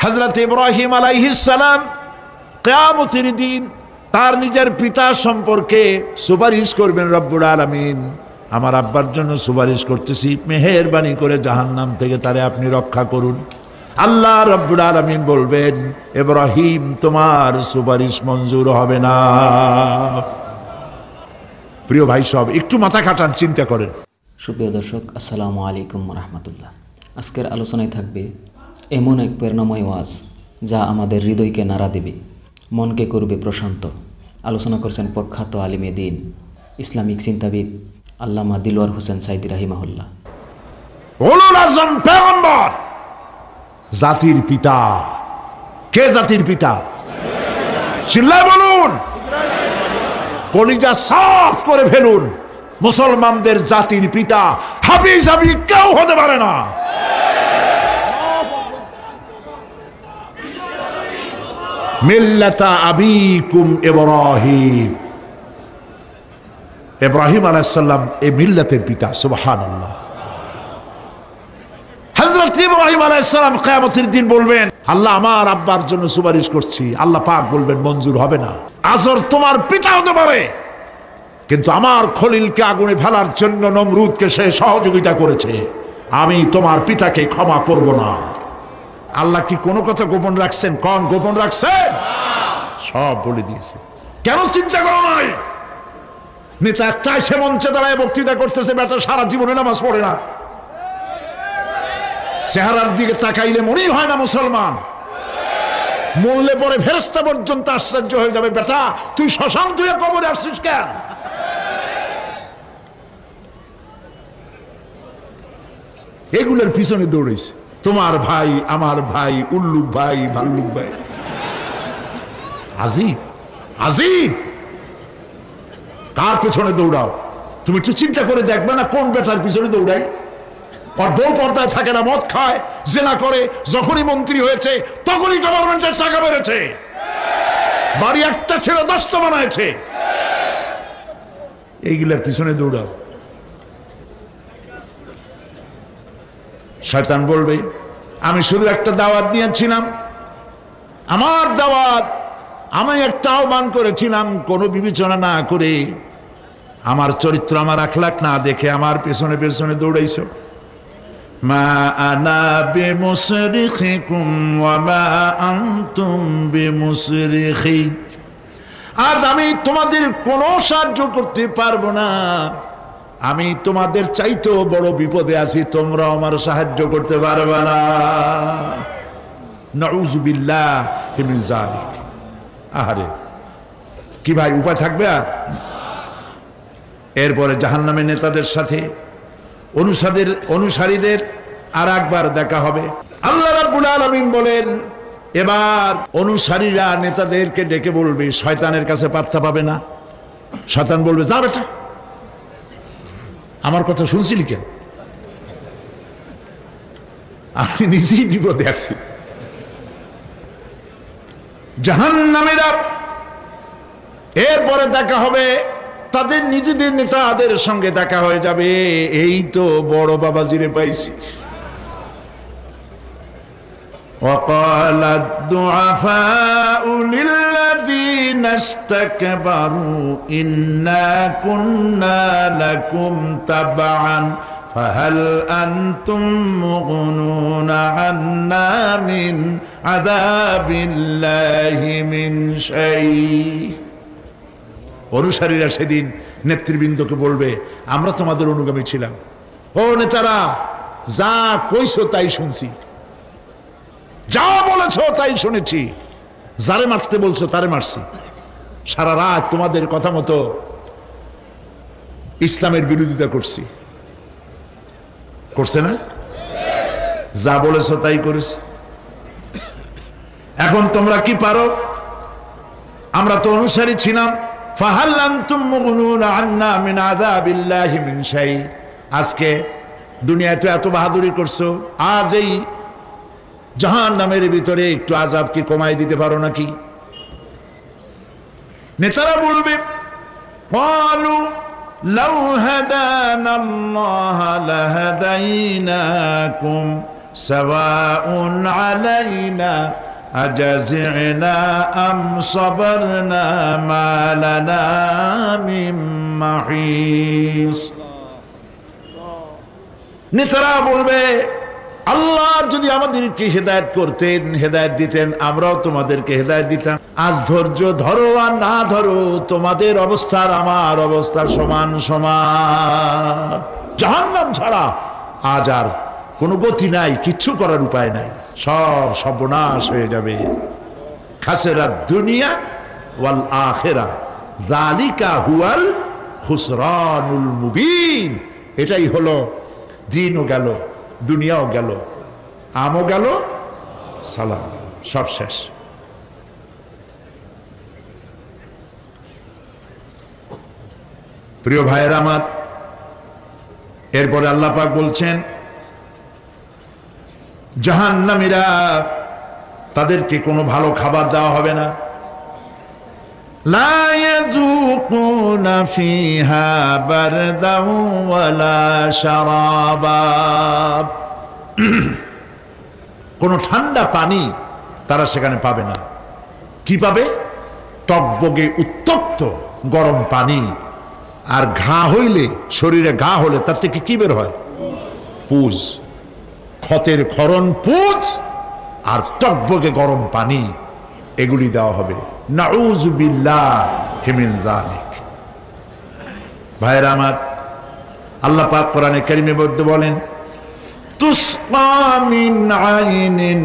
হযরত ইব্রাহিম আলাইহিস সালাম কিয়ামতের দিন তার নিজের পিতা সম্পর্কে সুপারিশ করবেন, রব্বুল আলামিন আমার আব্বার জন্য সুপারিশ করতেছি, মেহেরবানি করে জাহান্নাম থেকে তারে আপনি রক্ষা করুন। আল্লাহ রব্বুল আলামিন বলবেন, ইব্রাহিম তোমার সুপারিশ মঞ্জুর হবে না। প্রিয় ভাই সব একটু মাথা খাটান, চিন্তা করেন। সুপ্রিয় দর্শক, আসসালামু আলাইকুম রাহমাতুল্লাহ। আজকের আলোচনায় থাকবে এমন এক প্রেরণাময় ওয়াজ যা আমাদের হৃদয়কে নাড়া দেবে, মনকে করবে প্রশান্ত। আলোচনা করছেন প্রখ্যাত আলিমে দ্বীন, ইসলামিক চিন্তাবিদ আল্লামা দিলওয়ার হোসেন সাইদি রাহিমাহুল্লাহ। উলুল আযম পয়গম্বর, জাতির পিতা। কে জাতির পিতা? চিল্লায় বলুন, কলিজা সাফ করে ফেলুন। মুসলমানদের জাতির পিতা হাফিজ হাবি কেউ হতে পারে না। মিল্লাতা আবিকুম ইব্রাহিম, ইব্রাহিম আলাইহিস সালাম এই মিল্লাতের পিতা। সুবহানাল্লাহ। হযরত ইব্রাহিম আলাইহিস সালাম কিয়ামতের দিন বলবেন, আল্লাহ আমার আব্বার জন্য সুপারিশ করছি। আল্লাহ পাক বলবেন মঞ্জুর হবে না। আজর তোমার পিতা হতে পারে, কিন্তু আমার খলিলকে আগুনে ফেলার জন্য নমরুদকে সে সহযোগিতা করেছে, আমি তোমার পিতাকে ক্ষমা করব না। আল্লাহ কি কোনো কথা গোপন রাখছেন? কোন গোপন রাখছেন? সব বলে দিয়েছে। কেন চিন্তা করো নাই? নেতা একটাই সে মঞ্চে দাঁড়ায় বক্তৃতা করতেছে, বেটা সারা জীবনে নামাজ পড়ে না, চেহারার দিকে তাকাইলে মনেই হয় না মুসলমান। মরলে পরে ফেরেশতা পর্যন্ত আশ্চর্য হয়ে যাবে, বেটা তুই শ্মশান তুই কবরে আসছিস কেন? এগুলোর পিছনে দৌড়েছে তোমার ভাই, আমার ভাই, উল্লুক ভাই, ভাল্লুক ভাই। আজিব আজিব, কার পিছনে দৌড়াও? তুমি একটু চিন্তা করে দেখবে না কোন বেটার পিছনে দৌড়াই? আর বউ পর্দায় থাকে না, মদ খায়, জেনা করে, যখনই মন্ত্রী হয়েছে তখনই গভর্নমেন্টের টাকা বেড়েছে, বাড়ি একটা ছেলে 10টা বানাইছে। এইগুলার পিছনে দৌড়াও। শয়তান বলবে আমি শুধু একটা দাওয়াত দিয়েছিলাম, আমার দাওয়াত আমি একটা আহ্বান করেছিলাম, কোনো বিবেচনা না করে, আমার চরিত্র আমার আখলাক না দেখে আমার পেছনে পেছনে দৌড়াইছো। মা আনা বিমুসরিখিকুম ওয়া মা আনতুম বিমুসরিখি, আজ আমি তোমাদের কোনো সাহায্য করতে পারবো না। আমি তোমাদের চাইতেও বড় বিপদে আছি, তোমরা আমার সাহায্য করতে পারবে না। নাউযু বিল্লাহি মিন যালিক। আহারে কি ভাই, উপায় থাকবে আর? এরপরে জাহান্নামের নেতাদের সাথে অনুসারীদের আর একবার দেখা হবে। আল্লাহ রাব্বুল আলামিন বলেন, এবার অনুসারীরা নেতাদেরকে ডেকে বলবে, শয়তানের কাছে পাত্তা পাবে না। শয়তান বলবে, যা বেটা, আমার কথা শুনছিলি কেন? আমি নিজেই বিপদে আছি। জাহান্নামীরা এরপরে দেখা হবে, তাদের নিজেদের নেতাদের সঙ্গে দেখা হয়ে যাবে, এই তো বড় বাবাজিরে পাইছি। وقال الضعفاء للذين استكبروا إنا كنا لكم تبعا فهل أنتم مغنون عنا من عذاب الله من شيء। অনুসারীরা সেদিন নেতৃবৃন্দকে বলবে, আমরা তোমাদের অনুগামী ছিলাম, ও নেতারা যা কইছো তাই শুনছি, যা বলেছ তাই শুনেছি, যারে মারতে বলছো তারে মারছি, সারা রাত তোমাদের কথা মতো ইসলামের বিরোধিতা করছি। করছে না? যা বলেছ তাই করেছি। এখন তোমরা কি পারো? আমরা তো অনুসারী ছিলাম। ফাহাল আনতুম মুগনুনা আন্না মিন আযাবিল্লাহি মিন শাই। আজকে দুনিয়ায় তো এত বাহাদুরি করছো, আজ এই জাহান্নামের ভিতরে একটু আযাব কি কমাই দিতে পারো নাকি? নেতারা বলবে, ক্বালু লাউ হাদানাল্লাহু লাহাদাইনাকুম সাওয়াউন আলাইনা আজাজি'না আম সাবারনা মা লানা মিন মাহিস। নেতারা বলবে, আল্লাহ যদি আমাদেরকে হেদায়েত করতেন, হেদায়েত দিতেন, আমরাও তোমাদেরকে হেদায়েত দিতাম। আজ ধৈর্য ধরো আর না ধরো, তোমাদের অবস্থার আমার অবস্থার সমান সমান। জাহান্নাম ছাড়া আজ আর কোনো গতি নাই, কিচ্ছু করার উপায় নাই, সব সর্বনাশ হয়ে যাবে। খাসিরাত দুনিয়া ওয়াল আখিরা যালিকা হুয়াল খুসরানুল মুবিন। এটাই হলো, দিনও গেল, দুনিয়াও গেল, আমও গেল, সালাহ গেল, সব শেষ। প্রিয় ভাইয়ের আমার, এরপরে আল্লাহ পাক বলছেন, জাহান্নামীরা, তাদেরকে কোনো ভালো খাবার দেওয়া হবে না। লা ইয়াযুকুনা ফিহা বারদাও ওয়ালা শারাবা। কোনো ঠান্ডা পানি তারা সেখানে পাবে না। কি পাবে? টকবগে উত্তপ্ত গরম পানি। আর ঘা হইলে, শরীরে ঘা হলে তার থেকে কি বের হয়? পুজ, ক্ষতের ক্ষরণ পুজ আর টকবগে গরম পানি, এগুলি দেওয়া হবে। নাউযু বিল্লাহি মিন যালিক। ভাইরা আমার, আল্লাহ পাক কোরআনে কারীমে মধ্যে বলেন, তুসকা মিন আইনিন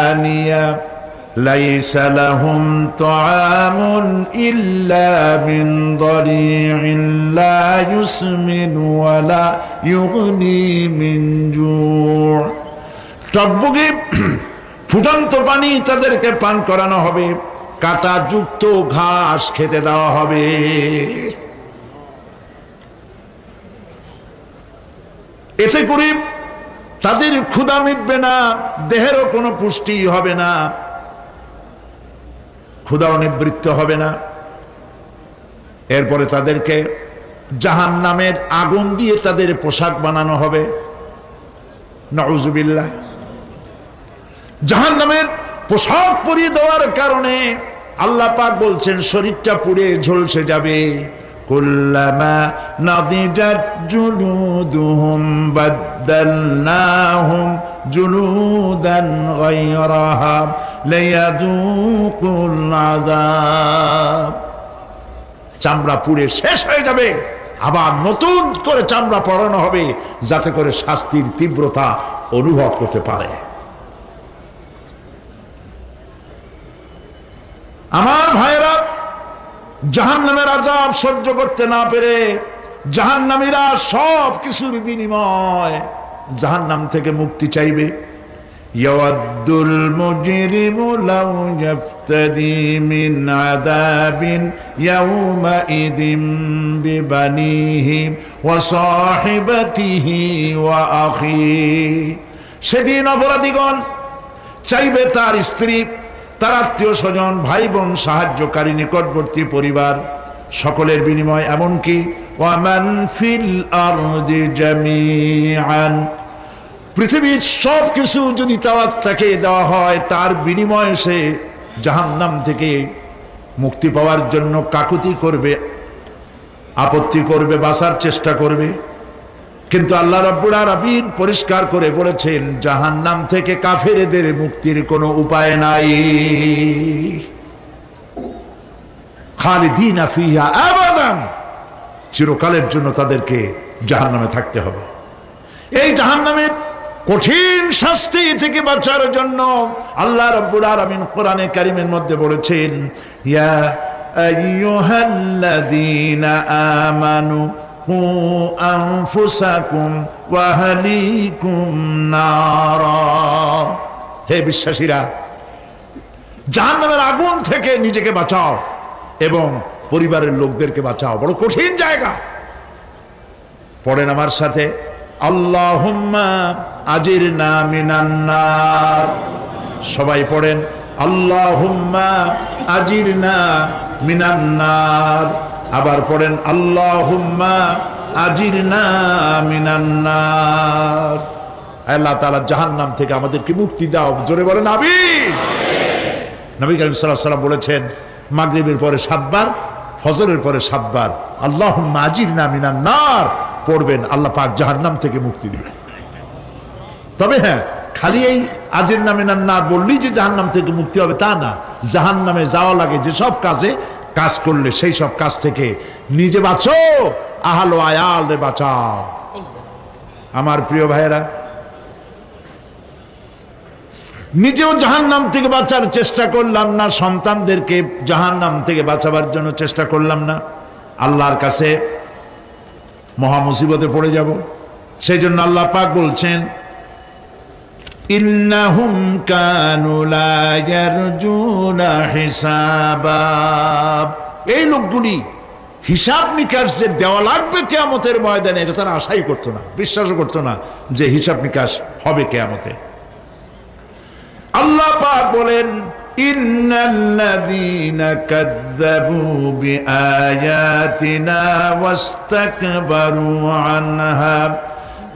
আনিয়া লাইসা লাহুম তুআমুন ইল্লা মিন দারি'in লা ইউসমিনু ওয়া লা ইউগনি মিন জু'। টকবগে ফুটন্ত পানি তাদেরকে পান করানো হবে, কাঁটা যুক্ত ঘাস খেতে দেওয়া হবে। এতে করে তাদের ক্ষুধা মিটবে না, দেহেরও কোনো পুষ্টি হবে না, ক্ষুধাও নিবৃত্ত হবে না। এরপরে তাদেরকে জাহান্নামের আগুন দিয়ে তাদের পোশাক বানানো হবে। নাউযুবিল্লাহ। জাহান্নামের পোশাক পরিয়ে দেওয়ার কারণে আল্লাহ পাক বলছেন শরীরটা পুড়ে ঝলসে যাবে। কুল্লামা নাদিজাত জুলুদুহুম বাদদালনাহুম জুলুদান গায়রাহা লিয়াযুকুল আযাব। চামড়া পুড়ে শেষ হয়ে যাবে, আবার নতুন করে চামড়া পরানো হবে, যাতে করে শাস্তির তীব্রতা অনুভব করতে পারে। আমার ভাইরা, জাহান্নামের আযাব সহ্য করতে না পেরে জাহান্নামীরা সব কিছুর বিনিময় জাহান্নাম থেকে মুক্তি চাইবে। ইয়াওয়াদ্দুল মুজরিমু লাউ ইয়াফতাদি মিন আযাবিন ইয়াওমাইযিন বিবানিহি ওয়া সাহিবাতিহি ওয়া আখিহি। সেদিন অপরাধীগণ চাইবে তার স্ত্রী, তার আত্মীয় স্বজন, ভাই বোন, সাহায্যকারী, নিকটবর্তী পরিবার, সকলের বিনিময়, এমনকি ওয়ামান ফিল আরদি জামিআন, পৃথিবীর সব কিছু যদি তাকে দেওয়া হয়, তার বিনিময়ে সে জাহান্নাম থেকে মুক্তি পাওয়ার জন্য কাকুতি করবে, আপত্তি করবে, বাঁচার চেষ্টা করবে। কিন্তু আল্লাহ রাব্বুল আলামিন পরিষ্কার করে বলেছেন, জাহান্নাম থেকে কাফেরদের মুক্তির কোনো উপায় নাই। খালিদিনা ফিহা আবাদান, চিরকালের জন্য তাদেরকে জাহান্নামে থাকতে হবে। এই জাহান্নামের কঠিন শাস্তি থেকে বাঁচার জন্য আল্লাহ রাব্বুল আলামিন কোরআনে কারীমের মধ্যে বলেছেন, ইয়া আইয়ুহাল্লাযীনা আমানু কু আনফুসাকুম ওয়া আহলিকুম নারা। হে বিশ্বাসীরা, জাহান্নামের আগুন থেকে নিজেকে বাঁচাও এবং পরিবারের লোকদেরকে বাঁচাও। বড় কঠিন জায়গা। পড়েন আমার সাথে, আল্লাহুম্মা আজিরনা মিনান নার। সবাই পড়েন, আল্লাহুম্মা আজিরনা মিনান নার। আবার পড়েন, আল্লাহুম্মা আজিরনা মিনান নার। আল্লাহ তাআলা জাহান্নাম থেকে আমাদেরকে মুক্তি দাও, জোরে বলেন আমিন। নবী করিম সাল্লাল্লাহু আলাইহি ওয়াসাল্লাম বলেছেন, মাগরিবের পরে 7 বার, ফজরের পরে 7 বার আল্লাহুম্মা আজিরনা মিনান নার পড়বেন, আল্লাহ পাক জাহান্নাম থেকে মুক্তি দিবেন। তবে হ্যাঁ, খালি এই আজিরনা মিনান নার বললেই যে জাহান্নাম থেকে মুক্তি হবে তা না। জাহান্নামে যাওয়া লাগে যেসব কাজ করলে সেই সব কাজ থেকে নিজে বাঁচো, আহল ও আয়াল রে বাঁচাও। আমার প্রিয় ভাইয়েরা, নিজেও জাহান্নাম থেকে বাঁচার চেষ্টা করলাম না, সন্তানদেরকে জাহান্নাম থেকে বাঁচাবার জন্য চেষ্টা করলাম না, আল্লাহর কাছে মহা মুসিবতে পড়ে যাব। সেই জন্য আল্লাহ পাক বলছেন, ইন্নাহুম কানু লা ইয়ারজুনা হিসাবা, এই লোকগুলি হিসাব নিকাশ যে দেওয়া লাগবে কিয়ামতের ময়দানে এটা তারা আশাই করতো না, বিশ্বাসও করতো না যে হিসাব নিকাশ হবে কিয়ামতে। আল্লাহ পাক বলেন, ইন্নাল্লাযীনা কাযযাবু বিআয়াতিনা ওয়াস্তাকবারু আনহা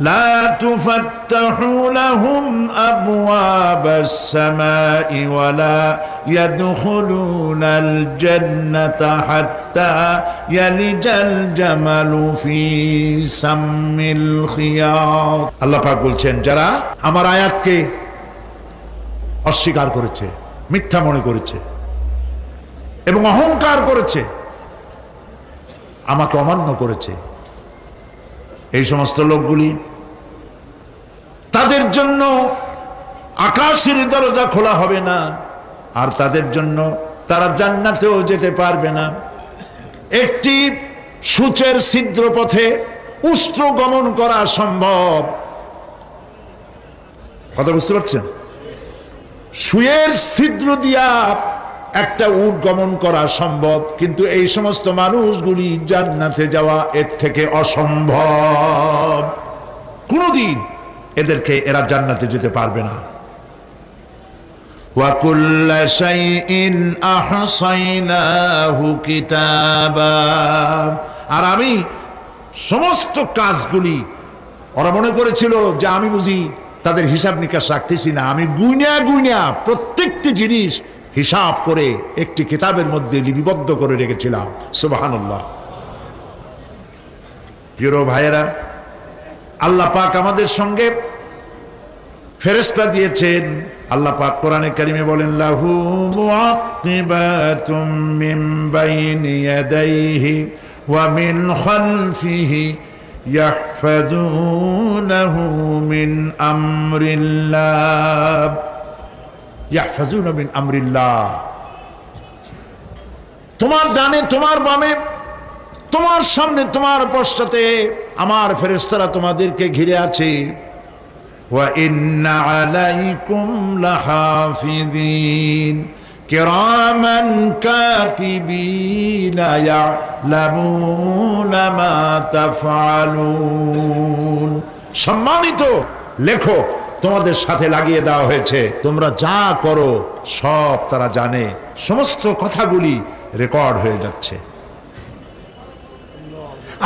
লা তুফাত্তাহু লাহুম আবওয়াবাস সামাই ওয়া লা ইয়াদখুলুনাল জান্নাতা হাত্তা ইয়ালিজাল জামালু ফি সাম্মিল খিয়াত। আল্লাহ পাক বলছেন, যারা আমার আয়াতকে অস্বীকার করেছে, মিথ্যা মনে করেছে এবং অহংকার করেছে, আমাকে অমান্য করেছে, এই সমস্ত লোকগুলি, তাদের জন্য আকাশের দরজা খোলা হবে না, আর তাদের জন্য তারা জান্নাতেও যেতে পারবে না। একটি সূচের ছিদ্র পথে উষ্ট্র গমন করা সম্ভব, কথা বুঝতে পারছেন? সুয়ের ছিদ্র দিয়া একটা উট গমন করা সম্ভব, কিন্তু এই সমস্ত মানুষগুলি জান্নাতে যাওয়া এর থেকে অসম্ভব। কোনদিন এরা জান্নাতে যেতে পারবে না। ওয়া কুল্লা শাইইন আহসাইনাহু কিতাবা, আর আমি সমস্ত কাজগুলি, ওরা মনে করেছিল যে আমি বুঝি তাদের হিসাব নিকাশ রাখতেছি না, আমি গুইনা প্রত্যেকটি জিনিস হিসাব করে একটি কিতাবের মধ্যে লিপিবদ্ধ করে রেখেছিলাম। সুবহানাল্লাহ। প্রিয় ভাইয়েরা, আল্লাহ পাক আমাদের সঙ্গে ফেরেশতা দিয়েছেন। আল্লাহ পাক কোরআনে কারিমে বলেন, লাহু মুআক্কিবাতুম মিন বাইনি ইয়াদাইহি ওয়া মিন খালফিহি ইয়াহফাযুনাহু মিন আমরিল্লাহ, ইয়াহফাযুনা মিন আমরিল্লাহ। তোমার ডানে, তোমার বামে, তোমার সামনে, তোমার পশ্চাতে আমার ফেরেশতারা তোমাদেরকে ঘিরে আছে। ওয়া ইন্না আলাইকুম লাহাফিযিন কিরামান কাতিবিনা ইয়ালামুনা মা তাফআলুন। সম্মানিত লেখক তোমাদের সাথে লাগিয়ে দেওয়া হয়েছে, তোমরা যা করো সব তারা জানে, সমস্ত কথাগুলি রেকর্ড হয়ে যাচ্ছে।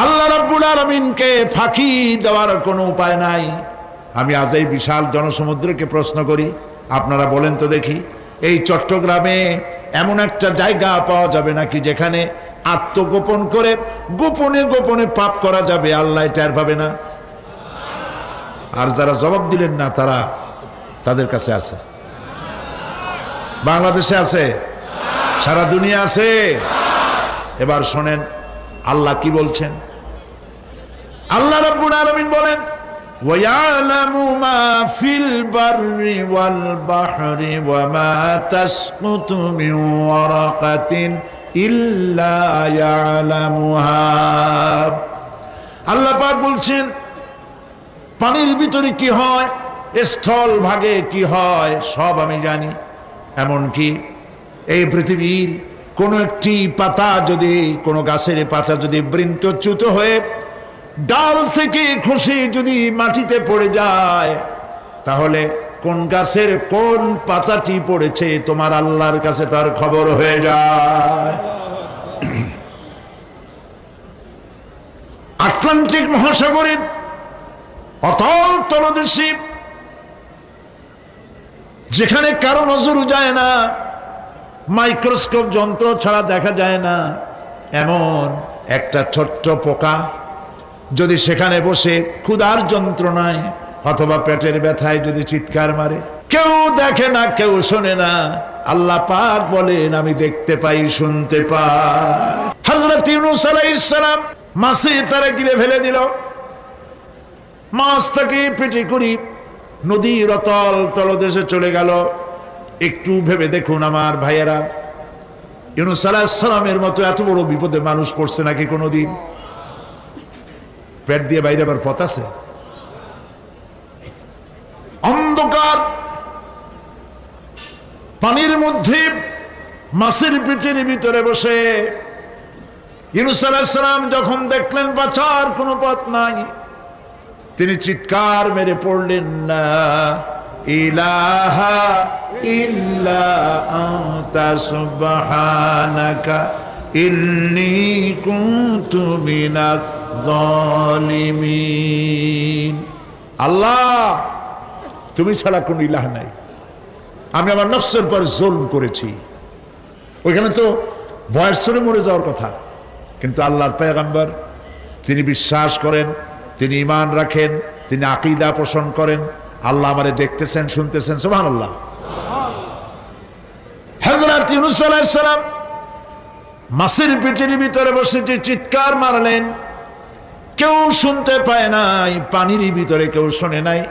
আল্লাহ রাব্বুল আলামিনকে ফাঁকি দেওয়ার কোনো উপায় নাই। আমি আজ এই বিশাল জনসমুদ্রকে প্রশ্ন করি, আপনারা বলেন তো দেখি, এই চট্টগ্রামে এমন একটা জায়গা পাওয়া যাবে নাকি যেখানে আত্মগোপন করে গোপনে গোপনে পাপ করা যাবে, আল্লাহ টের পাবে না? আর যারা জবাব দিলেন না তাদের কাছে আছে, বাংলাদেশে আছে, সারা দুনিয়া আছে। এবার শোনেন আল্লাহ কি বলছেন। আল্লাহ রাব্বুল আলামিন বলেন, ওয়ায়ালামু মা ফিল বাররি ওয়াল বাহরি ওয়া মা তাসকুতু মিন ওয়ারাকাতিন ইল্লা ইয়ালামুহা। আল্লাহ পাক বলছেন, পানির ভিতরে কি হয়, স্থল ভাগে কি হয়, সব আমি জানি। এমনকি এই পৃথিবীর কোনো একটি পাতা যদি, কোনো গাছের পাতা যদি বৃন্তচ্যুত হয়ে ডাল থেকে খসে যদি মাটিতে পড়ে যায়, তাহলে কোন গাছের কোন পাতাটি পড়েছে তোমার আল্লাহর কাছে তার খবর হয়ে যায়। আটলান্টিক মহাসাগরের অতল তলদেশে যেখানে কারো নজর যায় না, মাইক্রোস্কোপ যন্ত্র ছাড়া দেখা যায় না, এমন একটা ছোট্ট পোকা যদি সেখানে বসে ক্ষুধার যন্ত্রণায় অথবা পেটের ব্যথায় যদি চিৎকার মারে, কেউ দেখে না, কেউ শোনে না, আল্লাহ পাক বলেন আমি দেখতে পাই, শুনতে পাই। হযরত ইউনূস আলাইহিস সালাম মাছে তারা গিলে ফেলে দিল, মাছটাকে পেটে করি নদীর অতল তলদেশে চলে গেল। একটু ভেবে দেখুন আমার ভাইয়েরা, ইউনূস আলাইহিস সালামের মতো এত বড় বিপদে মানুষ পড়ছে নাকি কোনোদিন? পেট দিয়ে বাইরে আবার পথ আছে, অন্ধকার পানির মধ্যে মাছের পেটের ভিতরে বসে ইউনূস আলাইহিস সালাম যখন দেখলেন বাঁচার কোনো পথ নাই, তিনি চিৎকার মেরে পড়লেন, লা ইলাহা ইল্লা আনতা সুবহানাকা ইন্নী কুনতু মিনাজ জালিমিন। আল্লাহ, তুমি ছাড়া কোনো ইলাহ নাই, আমি আমার নফসের পর জুলম করেছি। ওইখানে তো ভয়ের সরে মরে যাওয়ার কথা, কিন্তু আল্লাহর পয়গম্বর তিনি বিশ্বাস করেন, তিনি ঈমান রাখেন, তিনি আকীদা পোষণ করেন, আল্লাহ আমারে দেখতেছেন, শুনতেছেন। সুবহানাল্লাহ। হযরত ইউনূস আলাইহিস সালাম মাছের পেটের ভিতরে বসে যে চিৎকার মারলেন, কেউ শুনতে পায় নাই, পানির ভিতরে কেউ শোনে নাই,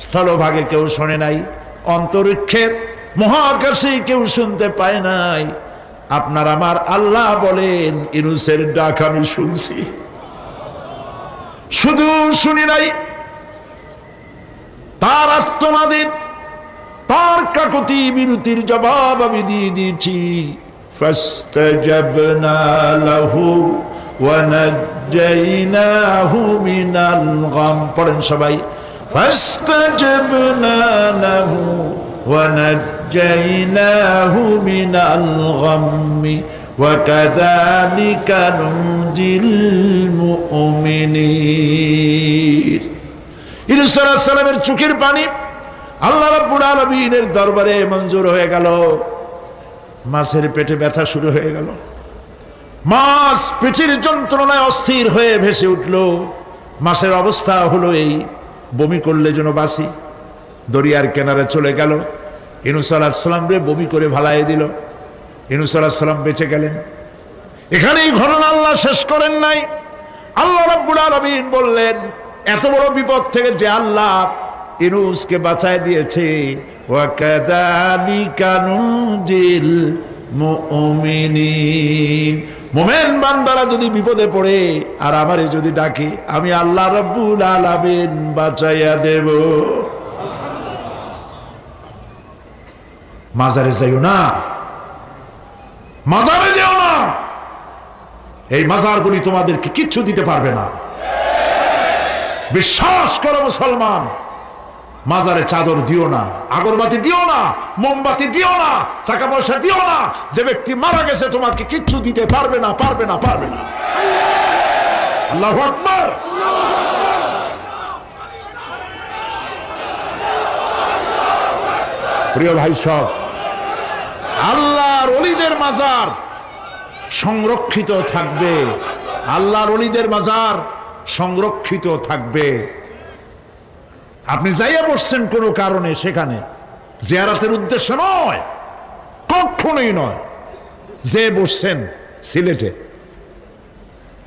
স্থলভাগে কেউ শোনে নাই, অন্তরিক্ষে মহাকাশে কেউ শুনতে পায় নাই। আপনার আমার আল্লাহ বলেন, ইউনূসের ডাক আমি শুনছি, শুধু শুনি নাই, তার আত্মনাদের, তার কাকতি বিরতির জবাব আমি দিয়ে দিয়েছি। ফাস্তাজাবনা লাহু ওয়া নাজ্জাইনাহু মিনাল গাম। পড়েন সবাই, ফাস্তাজাবনা লাহু ওয়া নাজ্জাইনাহু মিনাল গাম্মি ওয়া কাযালিকা নুনজিল মুমিনিন। ইউনূস আলাইহিস সালামের চোখের পানি আল্লাহ রাব্বুল আলামিনের দরবারে মঞ্জুর হয়ে গেল। মাছের পেটে ব্যথা শুরু হয়ে গেল, মাছ পেটের যন্ত্রণায় অস্থির হয়ে ভেসে উঠল। মাছের অবস্থা হলো এই, বমি করলে যেন বাসি, দরিয়ার কিনারে চলে গেল। ইউনূস আলাইহিস সালাম রে বমি করে ভালাইয়ে দিল। ইউনূস আলাইহিস সালাম বেঁচে গেলেন। এখানেই ঘটনা আল্লাহ শেষ করেন নাই। আল্লাহ রাব্বুল আলামিন বললেন, এত বড় বিপদ থেকে যে আল্লাহ ইউনূসকে বাঁচায় দিয়েছে, ওয়া কাযালিকা নুনজিল মুমিনিন। মুমিন বান্দারা যদি বিপদে পড়ে আর আমারে যদি ডাকে, আমি আল্লাহ রাব্বুল আলামিন বাঁচাইয়া দেব। মাজারে যাইও না, মাজারে যেও না, এই মাজারগুলি তোমাদেরকে কিচ্ছু দিতে পারবে না। বিশ্বাস করো মুসলমান, মাজারে চাদর দিও না, আগরবাতি দিও না, মোমবাতি দিও না, টাকা পয়সা দিও না। যে ব্যক্তি মারা গেছে তোমাকে কিচ্ছু দিতে পারবে না, পারবে না, পারবে না। আল্লাহু আকবার। প্রিয় ভাই সব, আল্লাহর ওলিদের মাজার সংরক্ষিত থাকবে, আল্লাহর ওলিদের মাজার সংরক্ষিত থাকবে। আপনি যাইয়া বসছেন কোনো কারণে, সেখানে জিয়ারতের উদ্দেশ্য নয়, কখনোই নয়। যে বসছেন সিলেটে,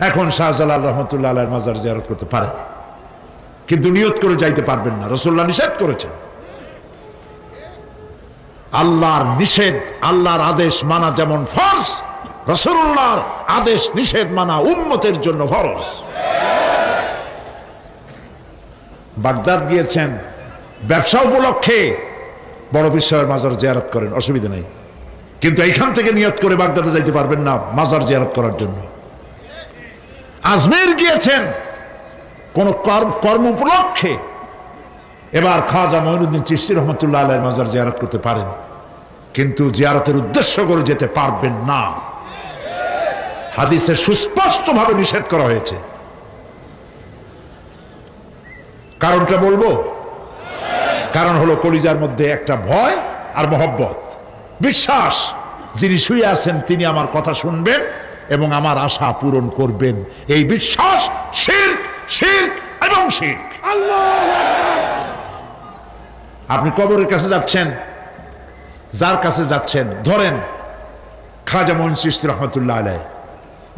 এখন শাহজালাল রহমতুল্লাহ আলাইহির মাজার জিয়ারত করতে পারেন, কিন্তু নিয়ত করে যাইতে পারবেন না, রাসূলুল্লাহ নিষেধ করেছেন। আল্লাহর নিষেধ, আল্লাহর আদেশ মানা যেমন ফরজ, রাসূলুল্লাহর আদেশ নিষেধ মানা উম্মতের জন্য ফরজ। বাগদাদ গিয়েছেন ব্যবসা উপলক্ষে, বড় বিশ্বের মাজার জিয়ারত করেন, অসুবিধা নেই, কিন্তু এইখান থেকে নিয়ত করে বাগদাদে যাইতে পারবেন না মাজার জিয়ারত করার জন্য। আজমের গিয়েছেন কোন কর্ম উপলক্ষে, এবার খাজা মঈনুদ্দিন চিশতি রহমতুল্লাহ আলাইহির মাজার জিয়ারত করতে পারেন, কিন্তু জিয়ারতের উদ্দেশ্য করে যেতে পারবেন না। হাদিসে সুস্পষ্টভাবে নিষেধ করা হয়েছে। কারণটা বলবো? কারণ হলো কলিজার মধ্যে একটা ভয় আর মহব্বত, বিশ্বাস, যিনি শুয়ে আছেন তিনি আমার কথা শুনবেন এবং আমার আশা পূরণ করবেন। এই বিশ্বাস শিরক, শিরক এবং শিরক। আপনি কবরের কাছে যাচ্ছেন, যার কাছে যাচ্ছেন, ধরেন খাজা মঈন চিশতি রহমতুল্লাহ আলাইহ,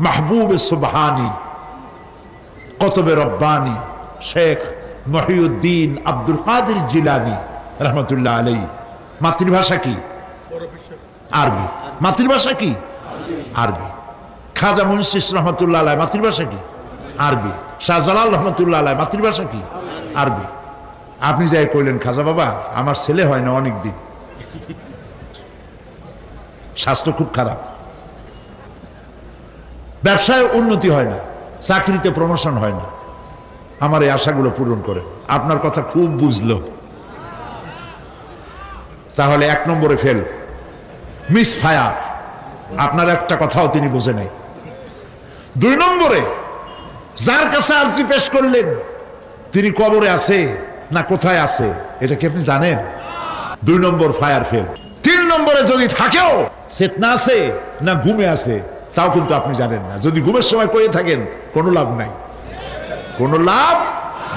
মাহবুব সুবহানি, কতবে রব্বানি, শেখ মহিউদ্দিন আব্দুল কাদের জিলানী রহমতুল্লাহ আলাইহ। মাতৃভাষা কি? আরবি। মাতৃভাষা কি? আরবি। খাজা মঈন চিশতি রহমতুল্লাহ আলাইহ মাতৃভাষা কি? আরবি। শাহজালাল রহমতুল্লাহ আলাইহ মাতৃভাষা কি? আরবি। আপনি যাই কইলেন, খাজা বাবা আমার ছেলে হয় না অনেক দিন, স্বাস্থ্য খুব খারাপ, ব্যবসায় উন্নতি হয় না, চাকরিতে প্রমোশন হয় না, আমার এই আশাগুলো পূরণ করেন। আপনার কথা খুব বুঝলো, তাহলে 1 নম্বরে ফেল, মিস ফায়ার। আপনার একটা কথাও তিনি বোঝে নাই। 2 নম্বরে যার কাছে আর্জি পেশ করলেন তিনি কবরে আছে না কোথায় আছে এটা কি আপনি জানেন? 2 নম্বর ফায়ার ফেল। 3 নম্বরে যদি থাকেও চেতনা আছে না ঘুমে আছে তাও কিন্তু আপনি জানেন না। যদি ঘুমের সময় কয়ে থাকেন কোনো লাভ নাই, কোনো লাভ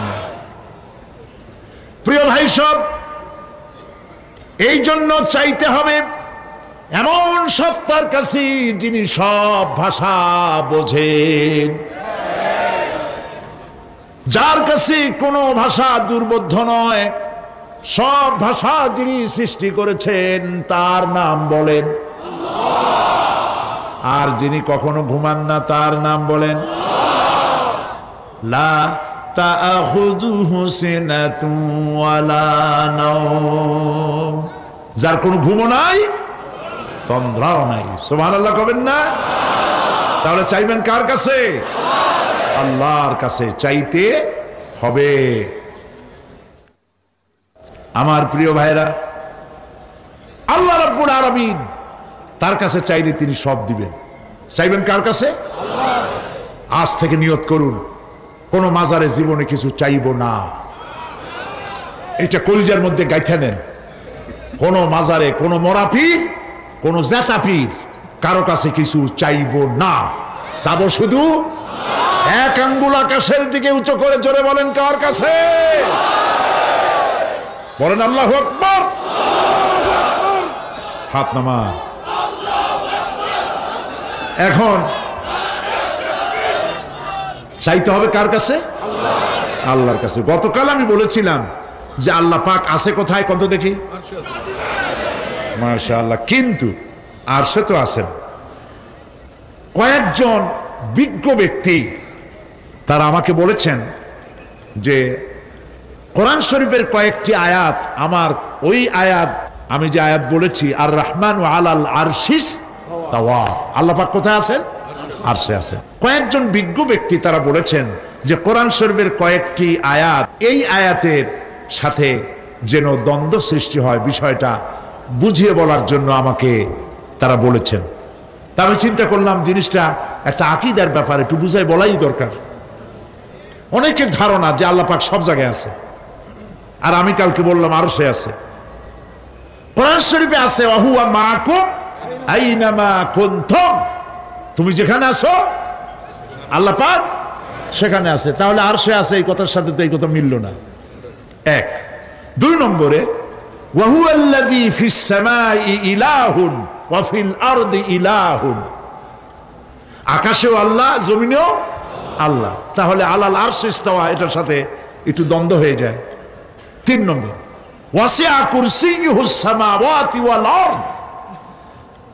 নাই। প্রিয় ভাই সব, এই জন্য চাইতে হবে এমন সত্তার কাছে যিনি সব ভাষা বোঝেন, যার কাছে কোনো ভাষা দুর্বোধ্য নয়, সব ভাষা যিনি সৃষ্টি করেছেন তার নাম বলেন, আর যিনি কখনো ঘুমান না তার নাম বলেন লা তাআখুযুহু সিনাতুন ওয়ালা নাওম, যার কোনো ঘুমও নাই তন্দ্রাও নাই। সুবহানাল্লাহ কবেন না? তাহলে চাইবেন কার কাছে? আল্লাহর কাছে চাইতে হবে। আমার প্রিয় ভাইরা, আল্লাহ রাব্বুল আলামিন তার কাছে চাইলে তিনি সব দিবেন। চাইবেন কার কাছে? আজ থেকে নিয়ত করুন, কোন মাজারে জীবনে কিছু চাইব না, এটা কলিজার মধ্যে গাইথা নেন। কোন মাজারে, কোন মরা পীর, কোন জেতা পীর, কারো কাছে কিছু চাইব না, চাবো শুধু এক আঙ্গুল আকাশের দিকে উঁচু করে জোরে বলেন কার কাছে? বলেন আল্লাহু আকবার। হাত নামান। এখন চাইতে হবে কার কাছে? আল্লাহর কাছে। গতকাল আমি বলেছিলাম যে আল্লাহ পাক আছে কোথায়? কত দেখি, মাশাআল্লাহ। কিন্তু আরশে তো আছেন। কয়েকজন বিজ্ঞ ব্যক্তি তারা আমাকে বলেছেন যে কোরআন শরীফের কয়েকটি আয়াত, আমার ওই আয়াত, আমি যে আয়াত বলেছি আর রহমান আলাল আরশিস তাওয়া, আল্লাহ পাক কোথায় আছেন? আরশে আছেন। কয়েকজন বিজ্ঞ ব্যক্তি তারা বলেছেন যে কোরআন শরীফের কয়েকটি আয়াত, এই আয়াতের সাথে যেন দ্বন্দ্ব সৃষ্টি হয়, বিষয়টা বুঝিয়ে বলার জন্য আমাকে তারা বলেছেন। তা আমি চিন্তা করলাম জিনিসটা একটা আকীদার ব্যাপার, একটু বুঝাই বলাই দরকার। অনেকের ধারণা যে আল্লাহ পাক সব জায়গায় আছে, আর আমি কালকে বললাম আরশে আছে। কোরআন শরীফে আছে ওয়াহুয়া মাআকুম আইনামা কুনতুম, তুমি যেখানে আছো আল্লাহ পাক সেখানে আছে। তাহলে আরশে আছে এই কথার সাথে তো এই কথা মিলল না। 1। 2 নম্বরে ওয়াহুয়াল্লাযী ফিস সামাই ইলাহুন ওয়া ফিল আরদি ইলাহুন, আকাশেও আল্লাহ জমিনেও আল্লাহ, তাহলে আলাল আরশে ইস্তাওয়া এটার সাথে একটু দ্বন্দ্ব হয়ে যায়। 3 নম্বর ওয়াসিআ কুরসিয়ুহুস সামাওয়াতি ওয়াল আরদ,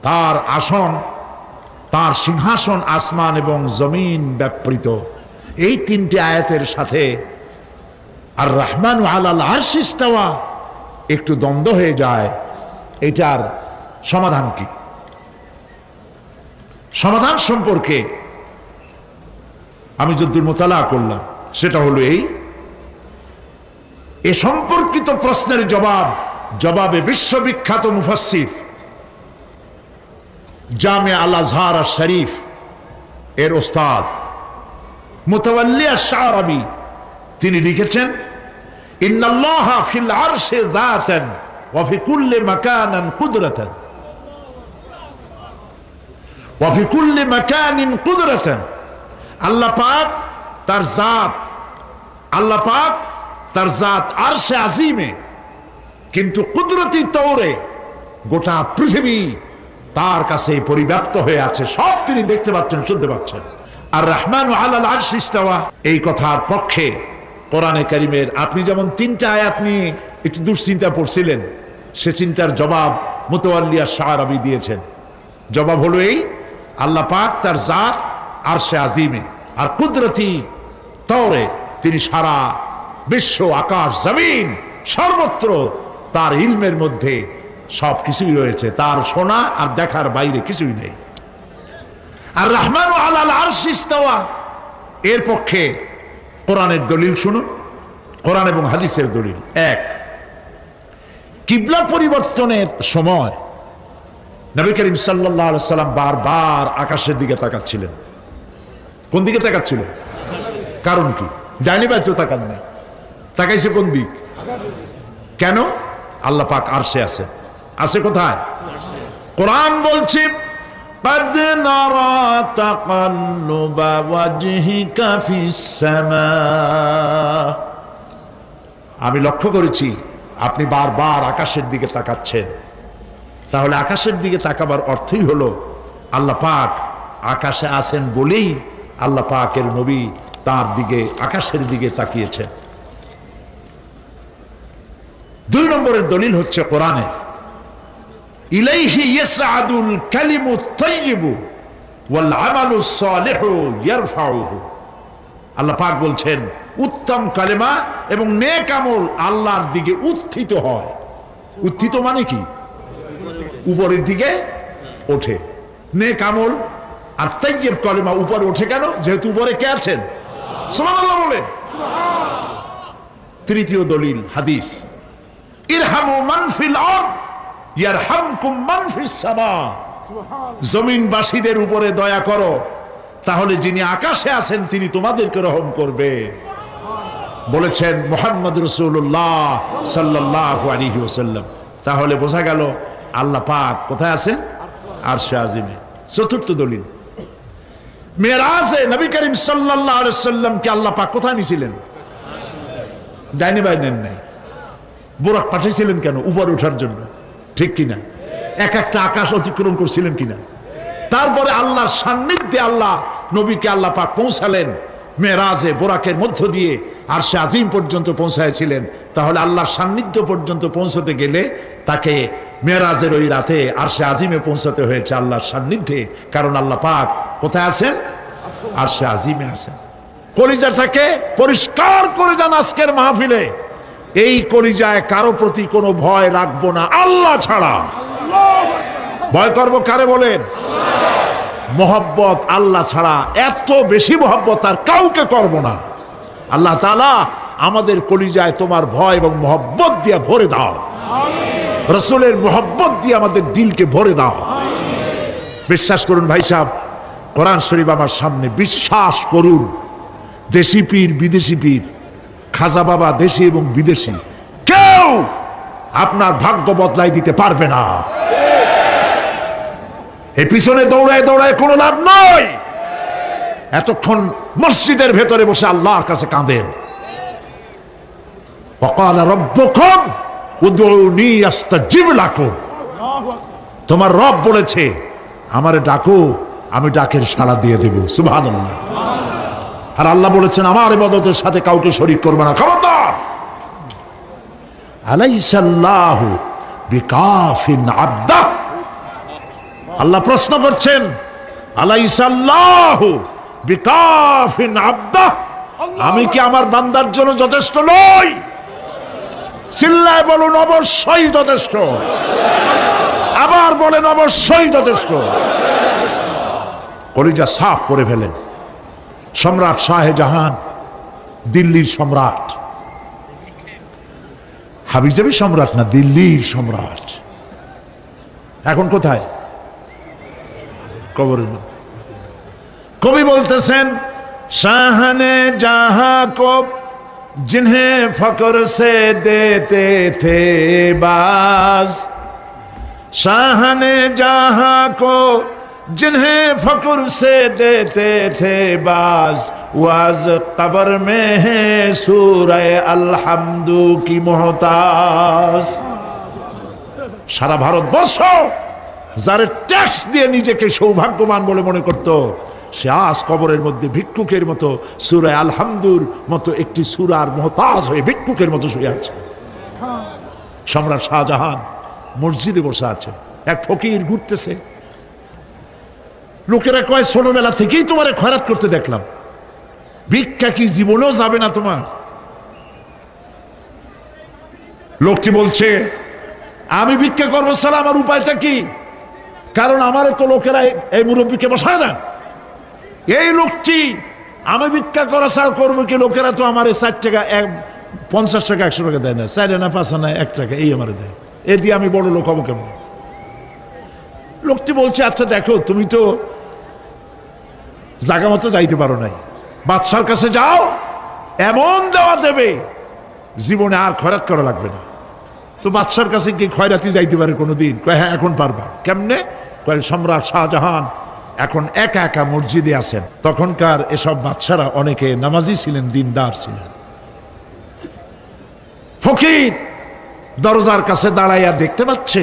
তার আসন, তার সিংহাসন আসমান এবং জমিন ব্যাপৃত। এই 3টি আয়াতের সাথে আর রহমান আলাল আরশি ইস্তাওয়া একটু দ্বন্দ্ব হয়ে যায়। এটার সমাধান কি? সমাধান সম্পর্কে আমি যদ্দূর মোতালা করলাম সেটা হলো এই, এ সম্পর্কিত প্রশ্নের জবাবে বিশ্ববিখ্যাত মুফাসসির জামে আল আজহার আর শরীফ এর ওস্তাদ মুতাওয়াল্লি আশ-শারাবি তিনি লিখেছেন ইন্নাল্লাহা ফিল আরশি যাতান ওয়া ফি কুল্লি মাকানান কুদরাতান ওয়া ফি কুল্লি মাকানিন কুদরাতান। আল্লাহ পাক তার জাত, আল্লাহ পাক তার জাত আরশে আজিমে, কিন্তু কুদরতি তৌরে গোটা পৃথিবী তার কাছে পরিব্যাপ্ত হয়ে আছে, সব তিনি দেখতে পাচ্ছেন, শুনতে পাচ্ছেন। আর রহমানু আলাল আরশি ইস্তাওয়া, এই কথার পক্ষে কোরআনে কারীমের আপনি যেমন 3টা আয়াত নিয়ে একটু দুশ্চিন্তা পড়ছিলেন, সে চিন্তার জবাব মুতাওয়াল্লি আশ-শাআরাবী দিয়েছেন। জবাব হলো এই, আল্লাহ পাক তার জাত আরশে আজিমে আর কুদরতি তৌরে তিনি সারা বিশ্ব, আকাশ, জমিন সর্বত্র তার ইলমের মধ্যে সব কিছুই রয়েছে, তার শোনা আর দেখার বাইরে কিছুই নেই। আর রহমানু আলাল আরশি ইস্তাওয়া, এর পক্ষে কোরআনের দলিল শুনুন, কোরআন এবং হাদিসের দলিল। 1, কিবলা পরিবর্তনের সময় নবী করিম সাল্লাল্লাহু আলাইহি সাল্লাম বারবার আকাশের দিকে তাকাচ্ছিলেন। কোন দিকে তাকাচ্ছিলেন? কারণ কি? ডাইনি বাই তো তাকান না, তাকাইছে কোন দিক? কেন? আল্লাহ পাক আরশে আছেন। আছে কোথায়? কোরআন বলছে قد نرى تقلب وجهك في السماء, আমি লক্ষ্য করেছি আপনি বারবার আকাশের দিকে তাকাচ্ছেন। তাহলে আকাশের দিকে তাকাবার অর্থই হলো আল্লাহ পাক আকাশে আছেন বলেই আল্লাহ পাকের নবী তার দিকে, আকাশের দিকে তাকিয়েছেন। 2 নম্বরের দলিল হচ্ছে কোরআনের, ইলাইহি ইয়াসআদুল কালিমুত তাইয়্যিবু ওয়াল আমালুস সালিহু ইয়ারফাউহু। আল্লাহ পাক বলছেন উত্তম কালেমা এবং নেক আমল আল্লাহর দিকে উত্থিত হয়। উত্থিত মানে কি? উপরের দিকে ওঠে। নেক আমল আর তাইয়্যিব কালেমা উপরে ওঠে কেন? যেহেতু উপরে কে আছেন? সুবহানাল্লাহ বলেন। 3য় দলিল হাদিস, ইরহামু মান ফিল আরদ ইয়ারহামকুম মান ফিস সামা। জমিনবাসীদের উপরে দয়া করো, তাহলে যিনি আকাশে আছেন তিনি তোমাদেরকে রহম করবেন, বলেছেন মুহাম্মদ রাসূলুল্লাহ সাল্লাল্লাহু আলাইহি ওয়াসাল্লাম। তাহলে বোঝা গেল আল্লাহ পাক কোথায় আছেন? আরশে আজিমে। 4র্থ দলিল, মেরাজে নবী করিম সাল্লাল্লাহু আলাইহি ওয়াসাল্লামকে আল্লাহ পাক কোথায় নিয়েছিলেন? ডাইনি বাই নেন নাই, বুরাক পাঠিয়েছিলেন কেন? উপরে ওঠার জন্য, ঠিক কিনা? এক একটা আকাশ অতিক্রম করছিলেন কিনা? তারপরে আল্লাহর সান্নিধ্যে আল্লাহ নবীকে আল্লাহ পাক পৌঁছালেন মেরাজে, বোরাকের মধ্য দিয়ে আরশে আজিম পর্যন্ত পৌঁছায়ছিলেন। তাহলে আল্লাহর সান্নিধ্য পর্যন্ত পৌঁছতে গেলে তাকে মেরাজের ওই রাতে আরশে আজিমে পৌঁছাতে হয়েছে আল্লাহর সান্নিধ্যে, কারণ আল্লাহ পাক কোথায় আছেন? আরশে আজিমে আছেন। কলিজাটাকে পরিষ্কার করে যান আজকের মাহফিলে, এই কলিজায় কারো প্রতি কোনো ভয় রাখবো না আল্লাহ ছাড়া। ভয় করবো কারে বলেন? মোহব্বত আল্লাহ ছাড়া, এত বেশি মোহব্বত আর কাউকে করব না। আল্লাহ তাআলা আমাদের কলিজায় তোমার ভয় এবং মোহব্বত দিয়ে ভরে দাও, রাসূলের মোহব্বত দিয়ে আমাদের দিলকে ভরে দাও। বিশ্বাস করুন ভাই সাহেব, কোরআন শরীফ আমার সামনে, বিশ্বাস করুন, দেশি পীর বিদেশি পীর, খাজা বাবা দেশি এবং বিদেশি, কেউ আপনার ভাগ্য বদলাই দিতে পারবে না। এই পিছনে দৌড়ায় দৌড়ায় কোনো লাভ নয়। এতক্ষণ মসজিদের ভেতরে বসে আল্লাহর কাছে কাঁদেন, ওয়াকালা রাব্বুকুম উদউনি আস্তাজিব লাকুম। তোমার রব বলেছে আমারে ডাকো, আমি ডাকের সাড়া দিয়ে দেব। সুবহানাল্লাহ। আর আল্লাহ বলেছেন আমার ইবাদতের সাথে কাউকে শরীক করবে না। খবরদার। আলাইসাল্লাহু বিকাফিন আবদা। আল্লাহ প্রশ্ন করছেন, আলাইসাল্লাহু বিকাফিন আবদা, আমি কি আমার বান্দার জন্য যথেষ্ট নই? চিল্লায় বলুন অবশ্যই যথেষ্ট। আবার বলেন অবশ্যই যথেষ্ট। কলিজা সাফ করে ফেলেন। সম্রাট শাহজাহান, দিল্লির সম্রাট, হাবিজাবি সম্রাট না, দিল্লির সম্রাট, এখন কোথায়? কবরের মধ্যে। কবি বলতেছেন, শাহনে জাহাঁ কো जिन्हें फकर से देते थे बाज, शाहने जहां को जिन्हें फकर से देते थे बाज, वाज कब्र में है सूरह अलहम्दु की मोहताज। সারা ভারতবর্ষ যারা ট্যাক্স দিয়ে নিজেকে সৌভাগ্যবান বলে মনে করত, সে আজ কবরের মধ্যে ভিক্ষুকের মতো সূরা আলহামদুর মতো একটি সূরার মুহতাজ হয়ে ভিক্ষুকের মতো শুয়ে আছে। সম্রাট শাহজাহান মসজিদে বসে আছে, এক ফকির ঘুরতেছে। লোকেরা কয় ছোটবেলা থেকেই তোমার খয়রাত করতে দেখলাম, ভিক্ষা কি জীবনেও যাবে না তোমার? লোকটি বলছে, আমি ভিক্ষা করবো স্যার, আমার উপায়টা কি? কারণ আমারে তো লোকেরা এই মুরব্বীকে বসায় না। এই লোকটি আমি ভিক্ষা করা ছাড়া করবো কি? লোকেরা তো আমার 4 টাকা 50 টাকা 100 টাকা দেয় না, 4 আনা 5 আনা 1 টাকা এই আমার দেয়, এ দিয়ে আমি বড় লোক হবো কেমন? লোকটি বলছে, আচ্ছা দেখো, তুমি তো জায়গা মতো যাইতে পারো নাই, বাদশার কাছে যাও, এমন দেওয়া দেবে জীবনে আর খয়রাত করা লাগবে না। তো বাদশার কাছে কি খয়রাতি যাইতে পারে কোনোদিন? কয় হ্যাঁ, এখন পারবা। কেমনে? কয় সম্রাট শাহজাহান এখন একা একা মসজিদে আছেন। তখনকার এসব বাদশারা অনেকে নামাজি ছিলেন, দিনদার ছিলেন। ফকির দরজার কাছে দাঁড়াইয়া দেখতে পাচ্ছে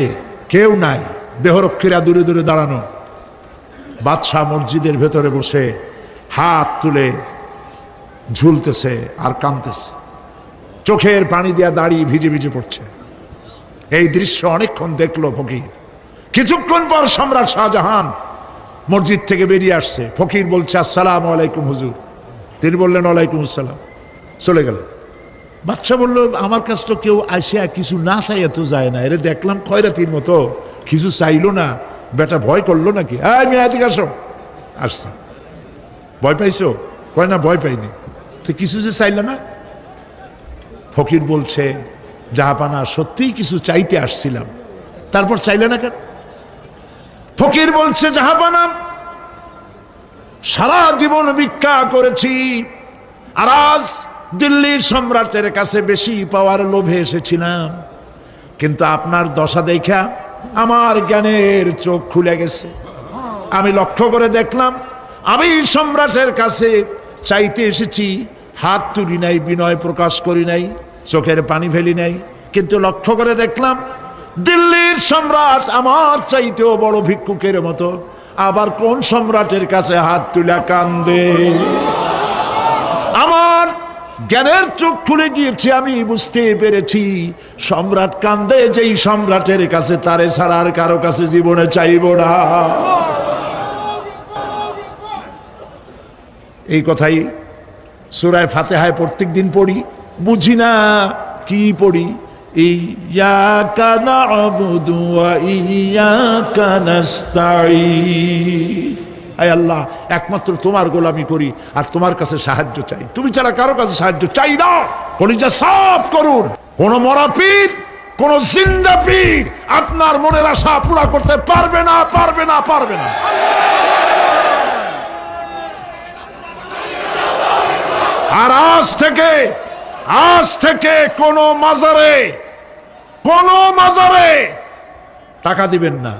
কেউ নাই, দেহরক্ষীরা দূরে দূরে দাঁড়ানো। বাদশাহ মসজিদের ভেতরে বসে হাত তুলে ঝুলতেছে আর কাঁদতেছে, চোখের পানি দিয়া দাঁড়িয়ে ভিজে ভিজে পড়ছে। এই দৃশ্য অনেকক্ষণ দেখলো ফকির। কিছুক্ষণ পর সম্রাট শাহজাহান মসজিদ থেকে বেরিয়ে আসছে। ফকির বলছে, আসসালামু আলাইকুম হুজুর। তিনি বললেন, ওয়ালাইকুম আসসালাম, চলে গেল। বাদশা বলল, আমার কাছে তো কেউ আসিয়া কিছু না চাইয়া তো যায় না, এরে দেখলাম খয়রাতির মতো কিছু চাইলো না, বেটা ভয় করলো নাকি? এদিকে আসো। আসছে। ভয় পাইছো? কয় না, ভয় পাইনি। তো কিছু যে চাইল না? ফকির বলছে, জাহাপানা সত্যিই কিছু চাইতে আসছিলাম, তারপর চাইলে না কেন? ফকির বলছে, জাহাপানা সারা জীবন ভিক্ষা করেছি, আর আজ দিল্লির সম্রাটের কাছে বেশি পাওয়ার লোভে এসেছিলাম, কিন্তু আপনার দশা দেখা আমার জ্ঞানের চোখ খুলে গেছে। আমি লক্ষ্য করে দেখলাম, আমি সম্রাটের কাছে চাইতে এসেছি, হাত তুলি নাই, বিনয় প্রকাশ করি নাই, চোখের পানি ফেলি নাই, কিন্তু লক্ষ্য করে দেখলাম দিল্লির সম্রাট আমার চাইতেও বড় ভিক্ষুকের মতো। আবার কোন সম্রাটের কাছে হাত তুলে কান্দে? আমার জ্ঞানের চোখ খুলে গিয়েছে, আমি বুঝতে পেরেছি সম্রাট কান্দে যেই সম্রাটের কাছে, তারে ছাড়া আর কারো কাছে জীবনে চাইব না। এই কথাই সূরা ফাতিহায় প্রত্যেক দিন পড়ি, বুঝি না কি পড়ি। ইয়াকা না'বুদু ওয়া ইয়াকা নাস্তাঈন। আয় আল্লাহ, একমাত্র তোমার গোলামি করি আর তোমার কাছে সাহায্য চাই, তুমি ছাড়া কারো কাছে সাহায্য চাই না। কলিজা সাফ করুন। কোন মরা পীর, কোন জিন্দা পীর আপনার মনের আশা পুরা করতে পারবে না, পারবে না, পারবে না। আর আজ থেকে কোন মাজারে টাকা দিবেন না,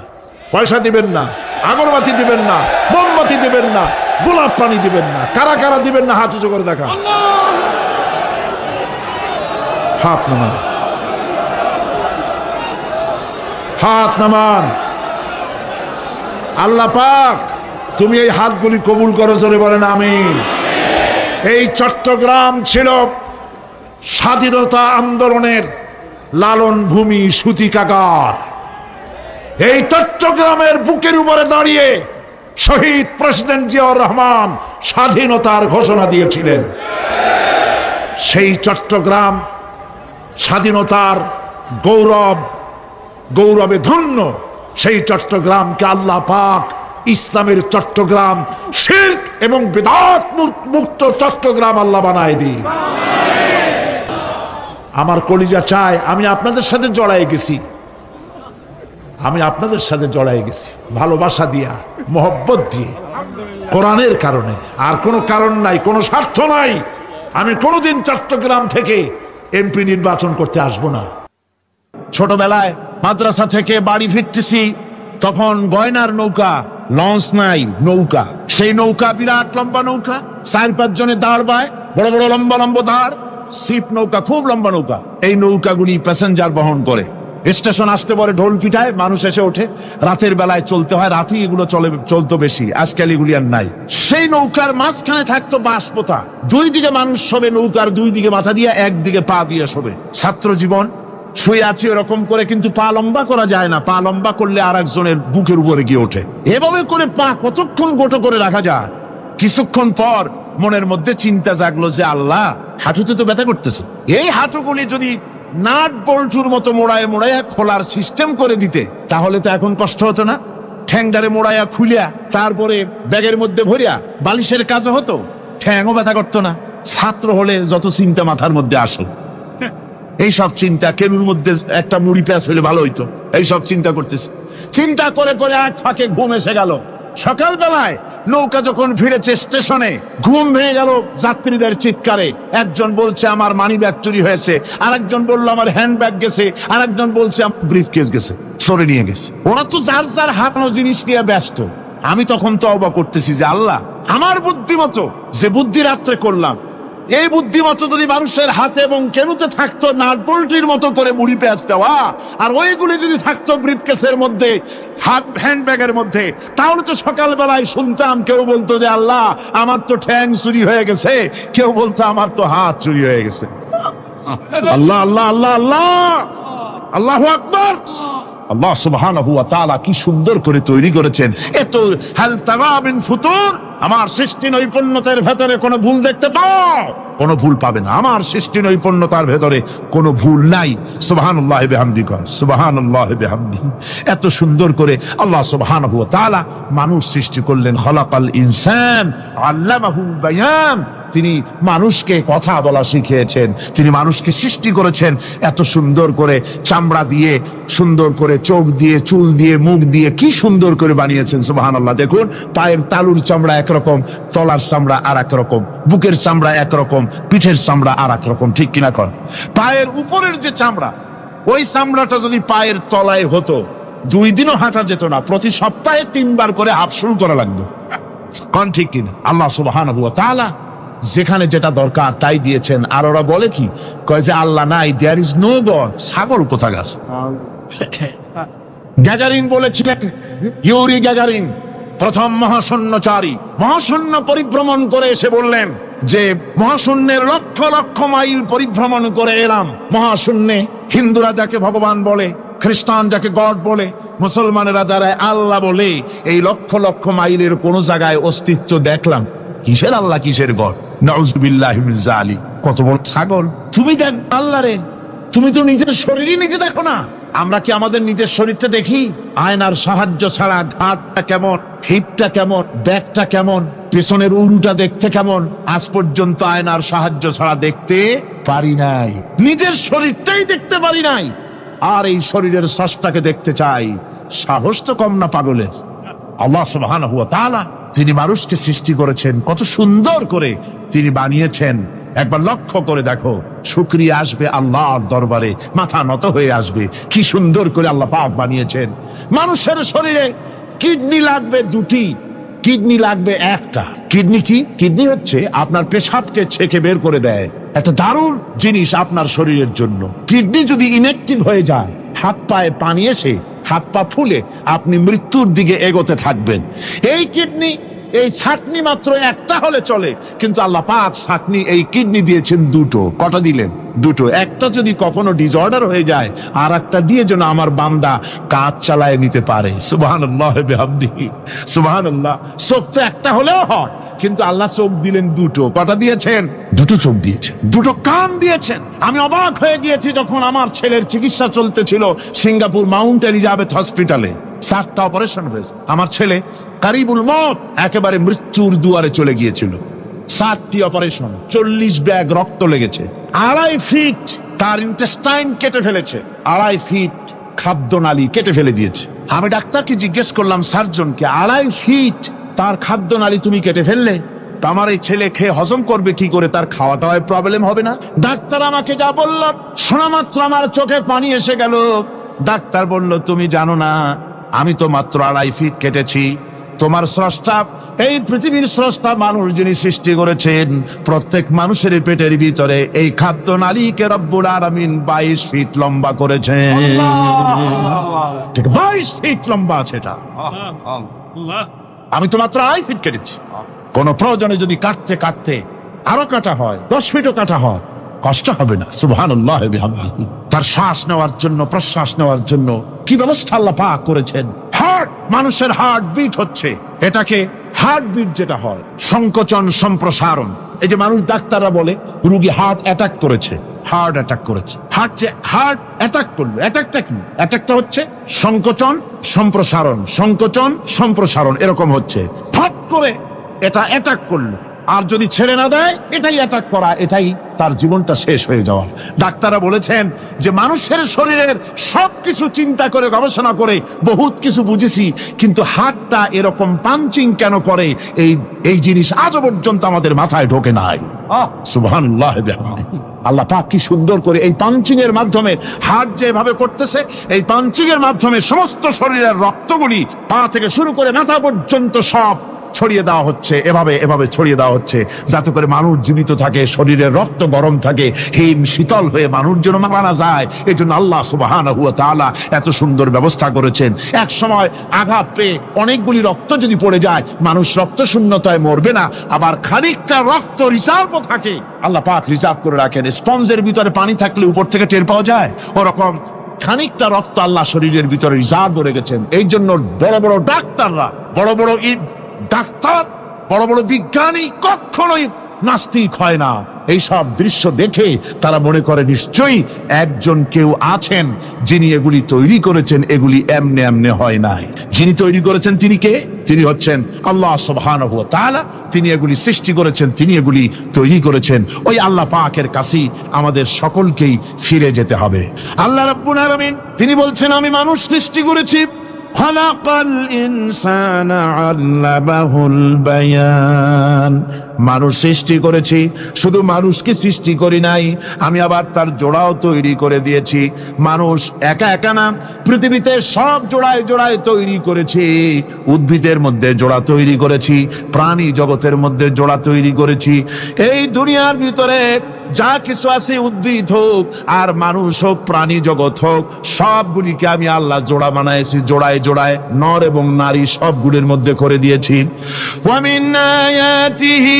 পয়সা দিবেন না, আগরবাতি দিবেন না, মোমবাতি দিবেন না, গোলাপ পানি দিবেন না। কারা কারা দিবেন না হাত উঁচু করে দেখা। হাত নামান, হাত নামান। আল্লাহ পাক তুমি এই হাতগুলি কবুল করো, জোরে বলেন আমিন। এই চট্টগ্রাম ছিল স্বাধীনতা আন্দোলনের লালন ভূমি, সূতিকাগার। এই চট্টগ্রামের বুকের উপরে দাঁড়িয়ে শহীদ প্রেসিডেন্ট জিয়াউর রহমান স্বাধীনতার ঘোষণা দিয়েছিলেন। সেই চট্টগ্রাম স্বাধীনতার গৌরবে ধন্য। সেই চট্টগ্রামকে আল্লাহ পাক ইসলামের চট্টগ্রাম, শিরক এবং বিদআত মুক্ত চট্টগ্রাম আল্লাহ বানায় দিন। আমার কলিজা চায় আমি আপনাদের সাথে জড়াই গেছি, ভালোবাসা দিয়া, মহব্বত দিয়ে, কোরআনের কারণে। আর কোনো কারণ নাই, কোনো স্বার্থ নাই। আমি কোনোদিন চট্টগ্রাম থেকে এমপি নির্বাচন করতে আসবো না। ছোটবেলায় মাদ্রাসা থেকে বাড়ি ফিরতেছি, তখন গয়নার নৌকা, লঞ্চ নাই, নৌকা। সেই নৌকা বিরাট লম্বা নৌকা, 4-5 জনের দাঁড় বায়, বড় বড় লম্বা লম্বা দাঁড়, সিপ নৌকা, খুব লম্বা নৌকা। এই নৌকাগুলি প্যাসেঞ্জার বহন করে। স্টেশন আসতে পরে ঢোল পিঠায়, মানুষ এসে ওঠে। রাতের বেলায় চলতে হয়, রাতেই এগুলো চলতো বেশি, আজকাল এগুলি আর নাই। সেই নৌকার মাঝখানে থাকতো বাঁশ পোতা, 2 দিকে মানুষ শোবে, নৌকার 2 দিকে মাথা দিয়ে, 1 দিকে পা দিয়ে শোবে। ছাত্র জীবন, শুয়ে আছি এরকম করে, কিন্তু পা লম্বা করা যায় না, পা লম্বা করলে আর একজনের বুকের উপরে গিয়ে ওঠে। এভাবে করে পা কতক্ষণ গোটো করে রাখা যায়? কিছুক্ষণ পর মনের মধ্যে চিন্তা জাগলো যে আল্লাহ, হাঁটুতে তো ব্যথা করতেছে, এই হাঁটুগুলি যদি নাট বল্টুর মতো মোড়ায় মোড়াইয়া খোলার সিস্টেম করে দিতে, তাহলে তো এখন কষ্ট হতো না। ঠ্যাংটারে মোড়াইয়া খুলিয়া তারপরে ব্যাগের মধ্যে ভরিয়া বালিশের কাজও হতো, ঠ্যাংও ব্যথা করতো না। ছাত্র হলে যত চিন্তা মাথার মধ্যে আসে, এইসব চিন্তা, কেনুর মধ্যে একটা মুড়ি পেঁয়াজ হইলে ভালো হইতো, এইসব চিন্তা করতেছে। চিন্তা করে করে এক ফাঁকে ঘুম এসে গেল। সকালবেলায় নৌকা যখন ফিরেছে স্টেশনে, ঘুম ভেঙে গেল যাত্রীদের চিৎকারে। একজন বলছে আমার মানি ব্যাগ চুরি হয়েছে, আরেকজন বললো আমার হ্যান্ড ব্যাগ গেছে, আরেকজন বলছে আমার ব্রিফ কেস গেছে, সরে নিয়ে গেছে। ওরা তো যার যার হারানো জিনিস নিয়ে ব্যস্ত। আমি তখন তো অবাক করতেছি যে আল্লাহ, আমার বুদ্ধিমতো যে বুদ্ধি রাত্রে করলাম, এই বুদ্ধিমতো যদি মানুষের হাতে এবং কেনুতে থাকতো নাট বল্টুর মতো করে মুড়ি পেঁয়াজ দেওয়া, আর ওইগুলি যদি থাকতো ব্রিফকেসের মধ্যে, হ্যান্ডব্যাগের মধ্যে, তাহলে তো সকালবেলায় শুনতাম কেউ বলতো যে আল্লাহ আমার তো ঠ্যাং চুরি হয়ে গেছে, কেউ বলতো আমার তো হাত চুরি হয়ে গেছে। আল্লাহ আল্লাহ আল্লাহ আল্লাহ, আল্লাহু আকবার। আল্লাহ সুবহানাহু ওয়া তাআলা কি সুন্দর করে তৈরি করেছেন। এত হাল তারা মিন ফুতুর, আমার সৃষ্টি নৈপুণ্যতার ভেতরে কোনো ভুল দেখতে পাও? কোনো ভুল পাবে না। আমার সৃষ্টি নৈপুণ্যতার ভেতরে কোনো ভুল নাই। সুবহানাল্লাহি বিহামদিহি, সুবহানাল্লাহি বিহামদিহি। এত সুন্দর করে আল্লাহ সুবহানাহু ওয়া তাআলা মানুষ সৃষ্টি করলেন। খলাকাল ইনসান আল্লামাহুল বায়ান। তিনি মানুষকে কথা বলা শিখিয়েছেন, তিনি মানুষকে সৃষ্টি করেছেন এত সুন্দর করে, চামড়া দিয়ে, সুন্দর করে চোখ দিয়ে, চুল দিয়ে, মুখ দিয়ে, কি সুন্দর করে বানিয়েছেন। সুবহানাল্লাহ। দেখুন, পায়ের তালুর চামড়া একরকম, তলার চামড়া আর এক রকম, বুকের চামড়া একরকম, পিঠের চামড়া আর এক রকম, ঠিক কিনা কর? পায়ের উপরের যে চামড়া, ওই চামড়াটা যদি পায়ের তলায় হতো, 2 দিনও হাঁটা যেত না, প্রতি সপ্তাহে 3 বার করে হাফ শুরু করা লাগতো। কোন ঠিক কিনা? আল্লাহ সুবহানাহু ওয়া তাআলা যেখানে যেটা দরকার তাই দিয়েছেন। আর ওরা বলে কি, কয় যে আল্লাহ নাই, দেয়ার ইজ নো গড। ছাগল কোথাকার। গ্যাগারিন বলেছিলেন, ইউরি গ্যাগারিন, প্রথম মহাশূন্যচারী, মহাশূন্য পরিভ্রমণ করে এসে বললেন যে মহাশূন্যের লক্ষ লক্ষ মাইল পরিভ্রমণ করে এলাম। মহাশূন্যে হিন্দুরা যাকে ভগবান বলে, খ্রিস্টান যাকে গড বলে, মুসলমানেরা যারা আল্লাহ বলে, এই লক্ষ লক্ষ মাইলের কোন জায়গায় অস্তিত্ব দেখলাম? কিসের আল্লাহ, কিসের গড? নাউযুবিল্লাহি মিন যালিক। কত বড় ছাগল! তুমি দেখ আল্লাহ রে, তুমি তো নিজের শরীরই নিজে দেখো না। আমরা কি আমাদের নিজের শরীরটা দেখি? আয়নার সাহায্য ছাড়া ঘাটটা কেমন, হিপটা কেমন, ব্যাকটা কেমন, পেছনের উরুটা দেখতে কেমন, আজ পর্যন্ত আয়নার সাহায্য ছাড়া দেখতে পারি নাই। নিজের শরীরটাই দেখতে পারি নাই, আর এই শরীরের স্রষ্টাকে দেখতে চাই। সাহস তো কম না পাগলের। আল্লাহ সুবহানাহু ওয়া তাআলা তিনি মানুষকে সৃষ্টি করেছেন, কত সুন্দর করে তিনি বানিয়েছেন। একবার লক্ষ্য করে দেখো, শুকরিয়া আসবে আল্লাহর দরবারে, মাথা নত হয়ে আসবে। কি সুন্দর করে আল্লাহ পাক বানিয়েছেন। মানুষের শরীরে কিডনি লাগবে 2টি, কিডনি লাগবে 1টা। কিডনি কি? কিডনি হচ্ছে আপনার পেশাবকে ছেঁকে বের করে দেয়, একটা দারুণ জিনিস আপনার শরীরের জন্য। কিডনি যদি ইনঅ্যাক্টিভ হয়ে যায়, হাত পায়ে পানি এসে হাত পা ফুলে আপনি মৃত্যুর দিকে এগোতে থাকবেন। এই কিডনি, এই ছাকনি মাত্র 1টা হলে চলে, কিন্তু আল্লাহ পাক ছাকনি, এই কিডনি দিয়েছেন 2টো। কটা দিলেন? 2টো। একটা যদি কখনো ডিসঅর্ডার হয়ে যায়, আর একটা দিয়ে যেন আমার বান্দা কাজ চালায় নিতে পারে। সুবহানাল্লাহি বিহামদিহি, সুবহানাল্লাহ। চোখ তো একটা হলেও হয়, কিন্তু আল্লাহ চোখ দিলেন 2টো। কটা দিয়েছেন? 2টো চোখ দিয়েছেন, 2টো কান দিয়েছেন। আমি অবাক হয়ে গিয়েছি যখন আমার ছেলের চিকিৎসা চলতেছিল সিঙ্গাপুর মাউন্ট এলিজাবেথ হসপিটালে। 4টা অপারেশন হয়েছে। আমার ছেলে কারিবুল মত, একেবারে মৃত্যুর দুয়ারে চলে গিয়েছিল। 7টি অপারেশন, 40 ব্যাগ রক্ত লেগেছে। 2.5 ফিট তার ইন্টেস্টাইন কেটে ফেলেছে, 2.5 ফিট খাদ্যনালী কেটে ফেলে দিয়েছে। আমি ডাক্তারকে জিজ্ঞেস করলাম, সার্জনকে, 2.5 ফিট তার খাদ্যনালী তুমি কেটে ফেললে? তা আমার এই ছেলে খেয়ে হজম করবে কি করে, তার খাওয়াটাও প্রবলেম হবে না? ডাক্তার আমাকে যা বলল, শোনা মাত্র আমার চোখে পানি এসে গেল। ডাক্তার বলল, তুমি জানো না আমি তো মাত্র 2.5 ফিট কেটেছি। তোমার স্রষ্টা, এই পৃথিবীর স্রষ্টা মানুষ যিনি সৃষ্টি করেছেন, প্রত্যেক মানুষের পেটের ভিতরে এই খাদ্য নালীকে রব্বুল আলামিন 22 ফিট লম্বা করেছেন। 22 ফিট লম্বা আছে এটা। আমি তো মাত্র 2.5 ফিট কেটেছি। কোন প্রয়োজনে যদি কাটতে কাটতে আরো কাটা হয়, 10 ফিটও কাটা হয়, কষ্ট হবে না। সুবহানাল্লাহ বিহামদিহি। তার শ্বাস নেওয়ার জন্য, প্রশ্বাস নেওয়ার জন্য কি ব্যবস্থা আল্লাহ পাক করেছেন। হার্ট, মানুষের হার্ট বিট হচ্ছে, এটাকে হার্ট বিট যেটা হয়, সংকোচন সম্প্রসারণ। এই যে মানুষ, ডাক্তাররা বলে রোগী হার্ট অ্যাটাক করেছে, হার্ট অ্যাটাক করেছে। হার্ট অ্যাটাক করলো, অ্যাটাকটা কি? অ্যাটাকটা হচ্ছে সংকোচন সম্প্রসারণ, সংকোচন সম্প্রসারণ, এরকম হচ্ছে। ফট করে এটা অ্যাটাক করলো, আর যদি ছেড়ে না দেয় এটাই অ্যাটাক করা, এটাই তার জীবনটা শেষ হয়ে যাওয়া। ডাক্তাররা বলেছেন যে মানুষের শরীরের সবকিছু চিন্তা করে, গবেষণা করে বহুত কিছু বুঝেছি, কিন্তু হার্টটা এরকম পাঞ্চিং কেন করে, এই জিনিস আজও পর্যন্ত আমাদের মাথায় ঢোকে নাই। সুবহানাল্লাহ। আল্লাহ পাক কি সুন্দর করে এই পাঞ্চিং এর মাধ্যমে, হার্ট যেভাবে করতেছে, এই পাঞ্চিং এর মাধ্যমে সমস্ত শরীরের রক্তগুলি পা থেকে শুরু করে মাথা পর্যন্ত সব ছড়িয়ে দেওয়া হচ্ছে, এভাবে ছড়িয়ে দেওয়া হচ্ছে, যাতে করে মানুষ জীবিত থাকে, শরীরের রক্ত গরম থাকে, হিম শীতল হয়ে মানুষ যেন মারা না যায়। এই জন্য আল্লাহ সুবহানাহু ওয়া তাআলা এত সুন্দর ব্যবস্থা করেছেন। এক সময় আঘাত পেয়ে অনেকগুলি রক্ত যদি পড়ে যায়, মানুষ রক্ত শূন্যতায় মরবে না, আবার খানিকটা রক্ত রিজার্ভও থাকে, আল্লাহ পাক রিজার্ভ করে রাখেন। স্পঞ্জের ভিতরে পানি থাকলে উপর থেকে টের পাওয়া যায়, ওরকম খানিকটা রক্ত আল্লাহ শরীরের ভিতরে রিজার্ভ করে গেছেন। এই জন্য বড় বড় ডাক্তাররা, বড় বড় ডাক্তার, বড় বড় বিজ্ঞানী কখনোই নাস্তিক হয় না। এইসব দৃশ্য দেখে তারা মনে করে নিশ্চয়ই একজন কেউ আছেন যিনি এগুলি তৈরি করেছেন, এগুলি এমনে এমনে হয় নাই। যিনি তৈরি করেছেন তিনি কে? তিনি হচ্ছেন আল্লাহ সুবহানাহু ওয়া তাআলা। তিনি এগুলি সৃষ্টি করেছেন, তিনি এগুলি তৈরি করেছেন। ওই আল্লাহ পাকের কাছেই আমাদের সকলকেই ফিরে যেতে হবে। আল্লাহ রাব্বুল আলামিন তিনি বলছেন, আমি মানুষ সৃষ্টি করেছি, খালাকাল ইনসানা আল্লামাহুল বায়ান। মানুষ সৃষ্টি করেছি, শুধু মানুষকে সৃষ্টি করি নাই, আমি আবার তার জোড়াও তৈরি করে দিয়েছি। মানুষ একা একা না, পৃথিবীতে সব জোড়ায় জোড়ায় তৈরি করেছি। উদ্ভিদের মধ্যে জোড়া তৈরি করেছি, প্রাণী জগতের মধ্যে জোড়া তৈরি করেছি। এই দুনিয়ার ভিতরে যা কিছু আছে, উদ্ভিদ হোক আর মানুষ হোক, প্রাণী জগৎ হোক, সবগুলিকে আমি আল্লাহ জোড়া বানাইছি, জোড়ায় জোড়ায় নর এবং নারী সবগুলির মধ্যে করে দিয়েছি। ওয়া মিন আয়াতিহি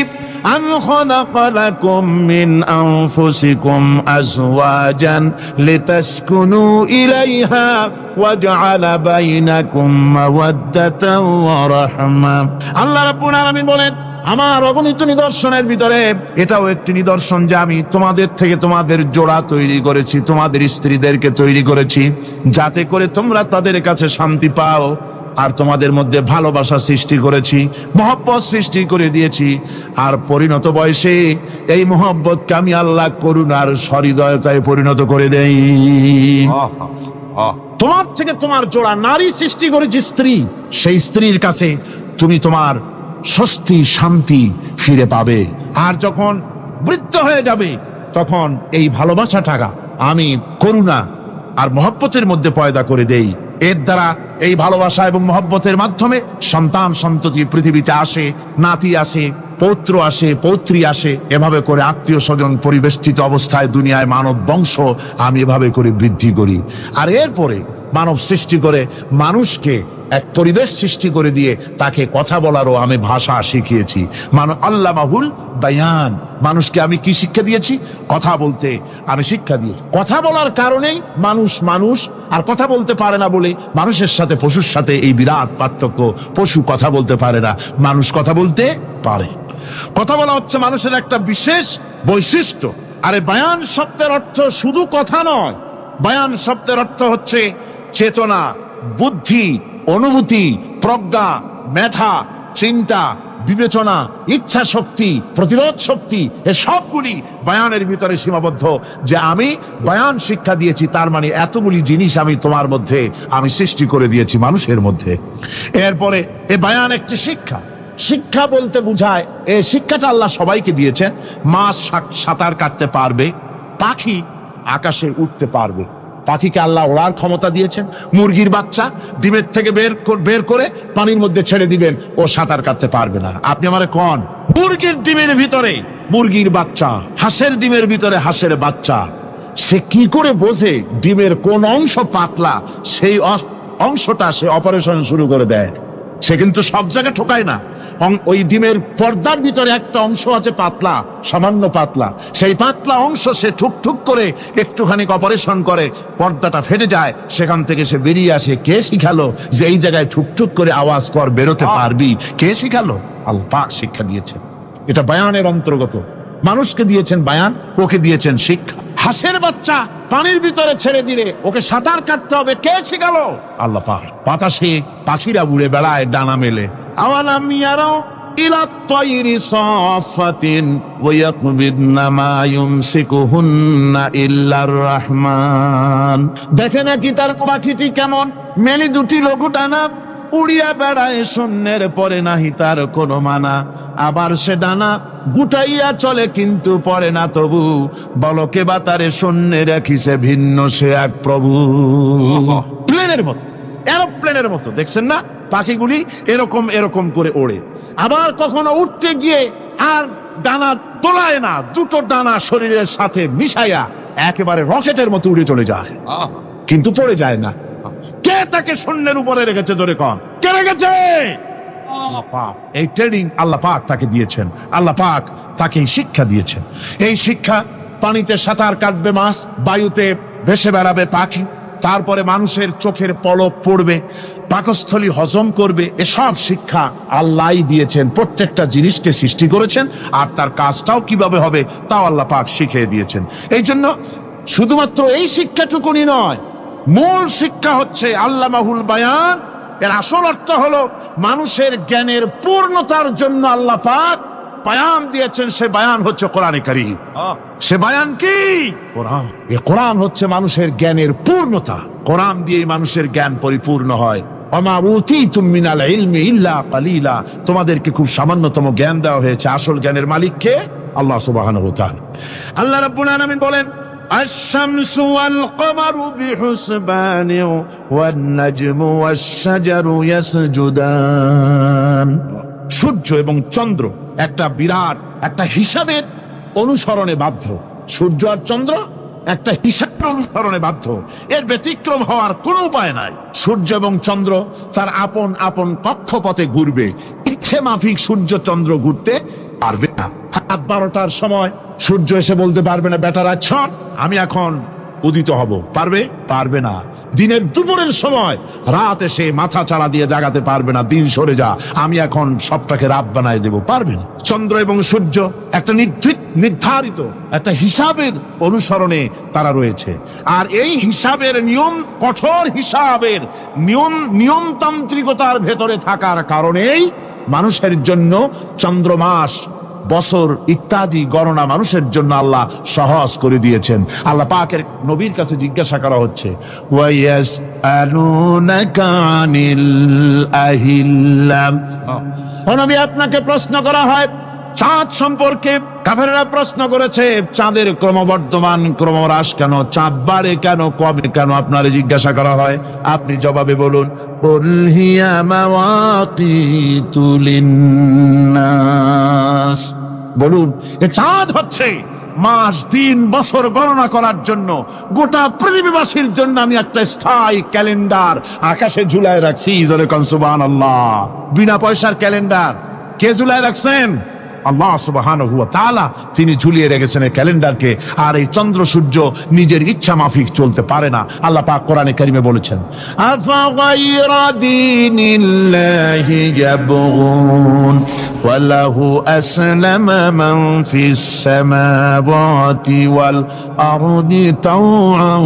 আন খালাকা লাকুম মিন আনফুসিকুম আজওয়াজান লিতাসকুনু ইলাইহা ওয়া জাআলা বাইনাকুম মাওয়াদ্দাতান ওয়া রাহমা। আল্লাহ রাব্বুল আলামিন বলেন, আমার অগণিত নিদর্শনের ভিতরে এটাও একটি নিদর্শন যে আমি তোমাদের থেকে তোমাদের জোড়া তৈরি করেছি, তোমাদের স্ত্রীদেরকে তৈরি করেছি, যাতে করে তোমরা তাদের কাছে শান্তি পাও। আর তোমাদের মধ্যে ভালোবাসা সৃষ্টি করেছি, মহব্বত সৃষ্টি করে দিয়েছি। আর পরিণত বয়সে এই মহব্বতকে আমি আল্লাহ করুণার সহৃদয়তায় পরিণত করে দেই। তোমার থেকে তোমার জোড়া নারী সৃষ্টি করেছি, স্ত্রী, সেই স্ত্রীর কাছে তুমি তোমার স্বস্তি শান্তি ফিরে পাবে। আর যখন বৃদ্ধ হয়ে যাবে, তখন এই ভালোবাসাটা আমি করুণা আর মহব্বতের মধ্যে পয়দা করে দেই। এর দ্বারা এই ভালোবাসা এবং মহব্বতের মাধ্যমে সন্তান সন্ততি পৃথিবীতে আসে, নাতি আসে, পৌত্র আসে, পৌত্রী আসে। এভাবে করে আত্মীয় স্বজন পরিবেষ্টিত অবস্থায় দুনিয়ায় মানব বংশ আমি এভাবে করে বৃদ্ধি করি। আর এরপরে মানব সৃষ্টি করে মানুষকে এক পরিবেশ সৃষ্টি করে দিয়ে তাকে কথা বলারও আমি ভাষা শিখিয়েছি। আল্লামাহুল বায়ান, মানুষকে আমি কি শিক্ষা দিয়েছি? কথা বলতে আমি শিক্ষা দিয়েছি। কথা বলার কারণেই মানুষ আর কথা বলতে পারে না বলে মানুষের সাথে পশুর সাথে এই বিরাট পার্থক্য। পশু কথা বলতে পারে না, মানুষ কথা বলতে পারে। কথা বলা হচ্ছে মানুষের একটা বিশেষ বৈশিষ্ট্য। আরে বায়ান শব্দের অর্থ শুধু কথা নয়, বায়ান শব্দের অর্থ হচ্ছে চেতনা, বুদ্ধি, অনুভূতি, প্রজ্ঞা, মেধা, চিন্তা, বিবেচনা, ইচ্ছা শক্তি, প্রতিরোধ শক্তি, এ সবগুলি বায়ানের ভিতরে সীমাবদ্ধ। যে আমি বায়ান শিক্ষা দিয়েছি, তার মানে এতগুলি জিনিস আমি তোমার মধ্যে আমি সৃষ্টি করে দিয়েছি মানুষের মধ্যে। এরপরে এ বায়ান একটি শিক্ষা। শিক্ষা বলতে বুঝায়, এই শিক্ষাটা আল্লাহ সবাইকে দিয়েছেন। মাছ সাঁতার কাটতে পারবে, পাখি আকাশে উঠতে পারবে। পাখিকে আল্লাহ ওড়ার ক্ষমতা দিয়েছেন। মুরগির বাচ্চা ডিমের থেকে বের করে পানির মধ্যে ছেড়ে দিবেন, ও সাঁতার কাটতে পারবে না। আপনি আমারে কোন মুরগির ডিমের ভিতরে মুরগির বাচ্চা, হাঁসের ডিমের ভিতরে হাঁসের বাচ্চা, সে কি করে বোঝে ডিমের কোন অংশ পাতলা, সেই অংশটা সে অপারেশন শুরু করে দেয়। সে কিন্তু সব জায়গায় ঠোকায় না। ওই ডিমের পর্দার ভিতরে একটা অংশ আছে পাতলা, সামান্য পাতলা, সেই পাতলা অংশ সে ঠুক করে একটুখানি অপারেশন করে, পর্দাটা ফেটে যায়, সেখান থেকে সে বেরিয়ে আসে। কে শিখালো যে এই জায়গায় ঠুক করে আওয়াজ কর, বেরোতে পারবি? কে শিখালো? আল্লাহ পাক শিক্ষা দিয়েছেন। এটা বায়ানের অন্তর্গত। মানুষকে দিয়েছেন বায়ান, ওকে দিয়েছেন শিক্ষা। হাঁসের বাচ্চা পানির ভিতরে ছেড়ে দিলে ওকে সাঁতার কাটতে হবে, কে শিখালো? আল্লাহ পাক। বাতাসে পাখিরা উড়ে বেড়ায় ডানা মেলে। আওয়ালাম ইয়ারাও ইলা তায়রি সাফাতিন ওয়া ইয়াকবিদনা মা ইউমসিকুহুন্না ইল্লার রহমান। দেখে নাকি তার পাখিটি কেমন মেলি দুটি লঘু ডানা উড়িয়া বেড়ায়, শূন্যের পরে নাহি তার কোনো মানা। আবার সে ডানা গুটাইয়া চলে কিন্তু পড়ে না তবু, বলকে বাতারে শূন্যে রাখিছে ভিন্ন সে এক প্রভু। প্লেনের মতো, এরোপ্লেনের মতো, দেখছেন না পাখিগুলি এরকম করে ওড়ে। আবার কখনো উঠতে গিয়ে আর ডানা তোলায় না, দুটো ডানা শরীরের সাথে মিশাইয়া একেবারে রকেটের মতো উড়ে চলে যায়, কিন্তু পড়ে যায় না। কে তাকে শূন্যের উপরে রেখেছে? জোরে কন, কে রেখেছে? এই ট্রেনিং আল্লাহ পাক তাকে দিয়েছেন। আল্লাহ পাক তাকে এই শিক্ষা দিয়েছেন। এই শিক্ষা, পানিতে সাঁতার কাটবে মাছ, বায়ুতে ভেসে বেড়াবে পাখি, তারপরে মানুষের চোখের পলক পড়বে, পাকস্থলী হজম করবে, এসব শিক্ষা আল্লাহই দিয়েছেন। প্রত্যেকটা জিনিসকে সৃষ্টি করেছেন, আর তার কাজটাও কিভাবে হবে তাও আল্লাহ পাক শিখিয়ে দিয়েছেন। এই জন্য শুধুমাত্র এই শিক্ষাটুকুনি নয়, মূল শিক্ষা হচ্ছে আল্লামাহুল বায়ান। এর আসল অর্থ হলো মানুষের জ্ঞানের পূর্ণতার জন্য আল্লাহ পাক বায়ান দিয়েছেন। সে বায়ান হচ্ছে কোরআনে কারীম। সে বায়ান কি? কোরআন। এই কোরআন হচ্ছে মানুষের জ্ঞানের পূর্ণতা। কোরআন দিয়ে মানুষের জ্ঞান পরিপূর্ণ হয়। ওমা উতীতুম মিনাল ইলমি ইল্লা কালিলা। তোমাদেরকে খুব সামান্যতম জ্ঞান দেওয়া হয়েছে। আসল জ্ঞানের মালিক কে? আল্লাহ সুবহানাহু ওয়া তাআলা। আল্লাহ রাব্বুল আলামিন বলেন, الشمس والقمر بحسبان والنجم والشجر يسجدان। সূর্য এবং চন্দ্র একটা বিরাট একটা হিসাবের অনুসরণে বাধ্য। সূর্য আর চন্দ্র একটা হিসাবের অনুসরণে বাধ্য, এর ব্যতিক্রম হওয়ার কোনো উপায় নাই। সূর্য এবং চন্দ্র তার আপন আপন কক্ষপথে ঘুরবে, ইচ্ছে মাফিক সূর্য চন্দ্র ঘুরতে পারবে না। রাত 12টার সময় সূর্য এসে বলতে পারবে না, বেটা রাত ছন, আমি এখন উদিত হব। পারবে? পারবে না। দিনের দুপুরের সময় রাত এসে মাথা চাড়া দিয়ে জাগাতে পারবে না, দিন সরে যা, আমি এখন সবটাকে রাত বানায় দেব। পারবে না। চন্দ্র এবং সূর্য একটা নির্ধারিত একটা হিসাবের অনুসরণে তারা রয়েছে। আর এই হিসাবের নিয়ম, কঠোর হিসাবের নিয়মতান্ত্রিকতার ভেতরে থাকার কারণেই মানুষের জন্য চন্দ্রমাস, বছর ইত্যাদি গণনা মানুষের জন্য আল্লাহ সহজ করে দিয়েছেন। আল্লাহ পাকের নবীর কাছে জিজ্ঞাসা করা হচ্ছে, ওয়ায়াসআলুনাকা আনিল আহিল্লাম। ও নবী, আপনাকে প্রশ্ন করা হয় চাঁদ সম্পর্কে। কাফেররা প্রশ্ন করেছে, চাঁদের ক্রমবর্ধমান ক্রমহ্রাস কেন, চাঁদ বাড়ে কেন, কমে কেন? আপনারে জিজ্ঞাসা করা হয়, আপনি জবাবে বলুন, কুল হিয়া মাওয়াকিতু লিন্নাস। বলুন, এ চাঁদ হচ্ছে মাস, দিন, বছর গণনা করার জন্য, গোটা পৃথিবীবাসীর জন্য আমি একটা স্থায়ী ক্যালেন্ডার আকাশে ঝুলায় রাখছি। জোরে কোন সুবহানাল্লাহ। বিনা পয়সার ক্যালেন্ডার কে ঝুলায় রাখছেন? আল্লাহ সুবহানাহু ওয়া তাআলা। তিনি ঝুলিয়ে রেখেছেন এই ক্যালেন্ডারকে। আর এই চন্দ্র সূর্য নিজের ইচ্ছা মাফিক চলতে পারে না। আল্লাহ পাক কোরআনে কারিমে বলেছেন, আফা গায়রা দীনিল্লাহি ইয়াবগুন ওয়া লাহু আসলামা মান ফিস সামাওয়াতি ওয়াল আরদি তাওআন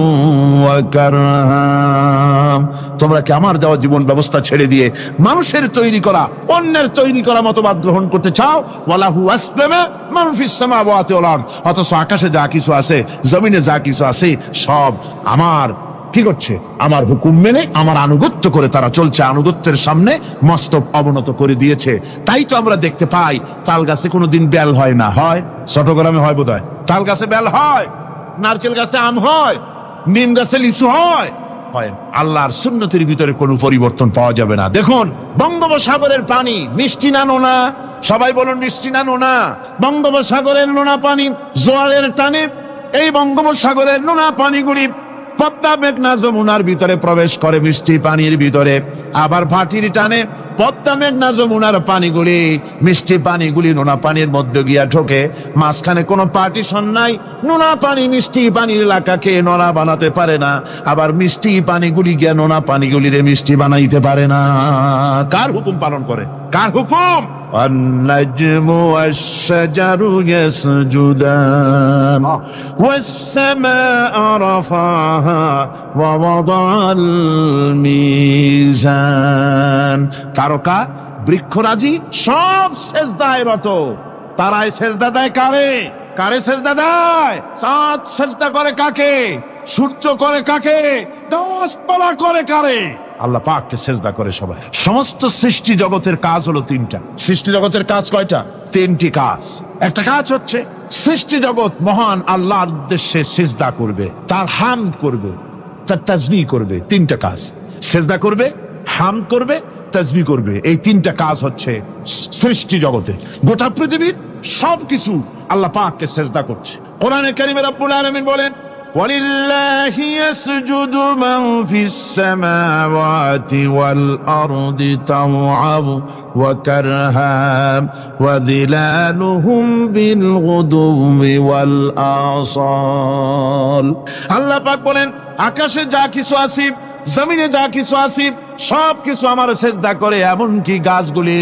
ওয়া কারহাম। তোমরা কি আমার দেওয়া জীবন ব্যবস্থা ছেড়ে দিয়ে মানুষের তৈরি করা, অন্যের তৈরি করা মতবাদ গ্রহণ করতে চাও? ওয়ালাহু আসলামা মান ফিস সামাওয়াতি ওয়াল আরদ। অথচ আকাশে যা কিছু আছে, জমিনে যা কিছু আছে, সব আমার কি করছে? আমার হুকুম মেনে আমার আনুগত্য করে তারা চলছে, আনুগত্যের সামনে মস্তক অবনত করে দিয়েছে। তাই তো আমরা দেখতে পাই তাল গাছে কোনোদিন বেল হয় না, হয় চট্টগ্রামে হয় বোধহয়, তাল গাছে বেল হয়, নারকেল গাছে আম হয়, নিম গাছে লিচু হয়। আল্লাহর সুন্নতের ভিতরে কোনো পরিবর্তন পাওয়া যাবে না। দেখুন বঙ্গোপসাগরের পানি মিষ্টি না নোনা? সবাই বলুন মিষ্টি না নোনা? বঙ্গোপসাগরের নোনা পানি জোয়ারের টানে এই বঙ্গোপসাগরের নোনা পানিগুলি পদ্মা মেঘনা যমুনার ভিতরে প্রবেশ করে মিষ্টি পানির ভিতরে, আবার ভাটির টানে পদ্মা মেঘনা যমুনার পানিগুলি মিষ্টি পানিগুলি নোনা পানির মধ্যে গিয়া ঢোকে। মাঝখানে কোনো পার্টিশন নাই, নোনা পানি মিষ্টি পানির এলাকাকে নোনা বানাতে পারে না, আবার মিষ্টি পানিগুলি গিয়া নোনা পানিগুলিরে মিষ্টি বানাইতে পারে না। কার হুকুম পালন করে? কার হুকুম? النجم والشجر يسجدان والسماء رفعها ووضع الميزان। তারকা বৃক্ষরাজি সব সেজদায় রত। তারাই সেজদা দেয় কারে? কারে সেজদা দেয়? চাঁদ সেজদা করে কাকে? সূর্য করে কাকে? গাছপালা করে কারে? আল্লাহ পাককে সেজদা করে সবাই। সমস্ত সৃষ্টি জগতের কাজ হলো তিনটা। সৃষ্টি জগতের কাজ কয়টা? তিনটি কাজ। একটা কাজ হচ্ছে সৃষ্টি জগৎ মহান আল্লাহর উদ্দেশ্যে সিজদা করবে, তার হামদ করবে, তার তাসবিহ করবে। তিনটা কাজ, সিজদা করবে, হামদ করবে, তাসবিহ করবে। এই তিনটা কাজ হচ্ছে সৃষ্টি জগতে। গোটা পৃথিবীর সবকিছু আল্লাহ পাককে সিজদা করছে। কোরআনে কারীমে রব্বুল আলামিন বলেন وَلِلَّهِ يَسْجُدُ مَنْ فِي السَّمَاوَاتِ وَالْأَرْضِ طَوْعًا وَكَرْهًا وَظِلَالُهُمْ بِالْغُدُوِّ وَالْآصَالِ। আল্লাহ পাক বলেন আকাশে যা কিছু আছে, জমিনে যা কিছু আছে, সব কিছু আমার সেজদা করে। এমনকি গাছগুলি,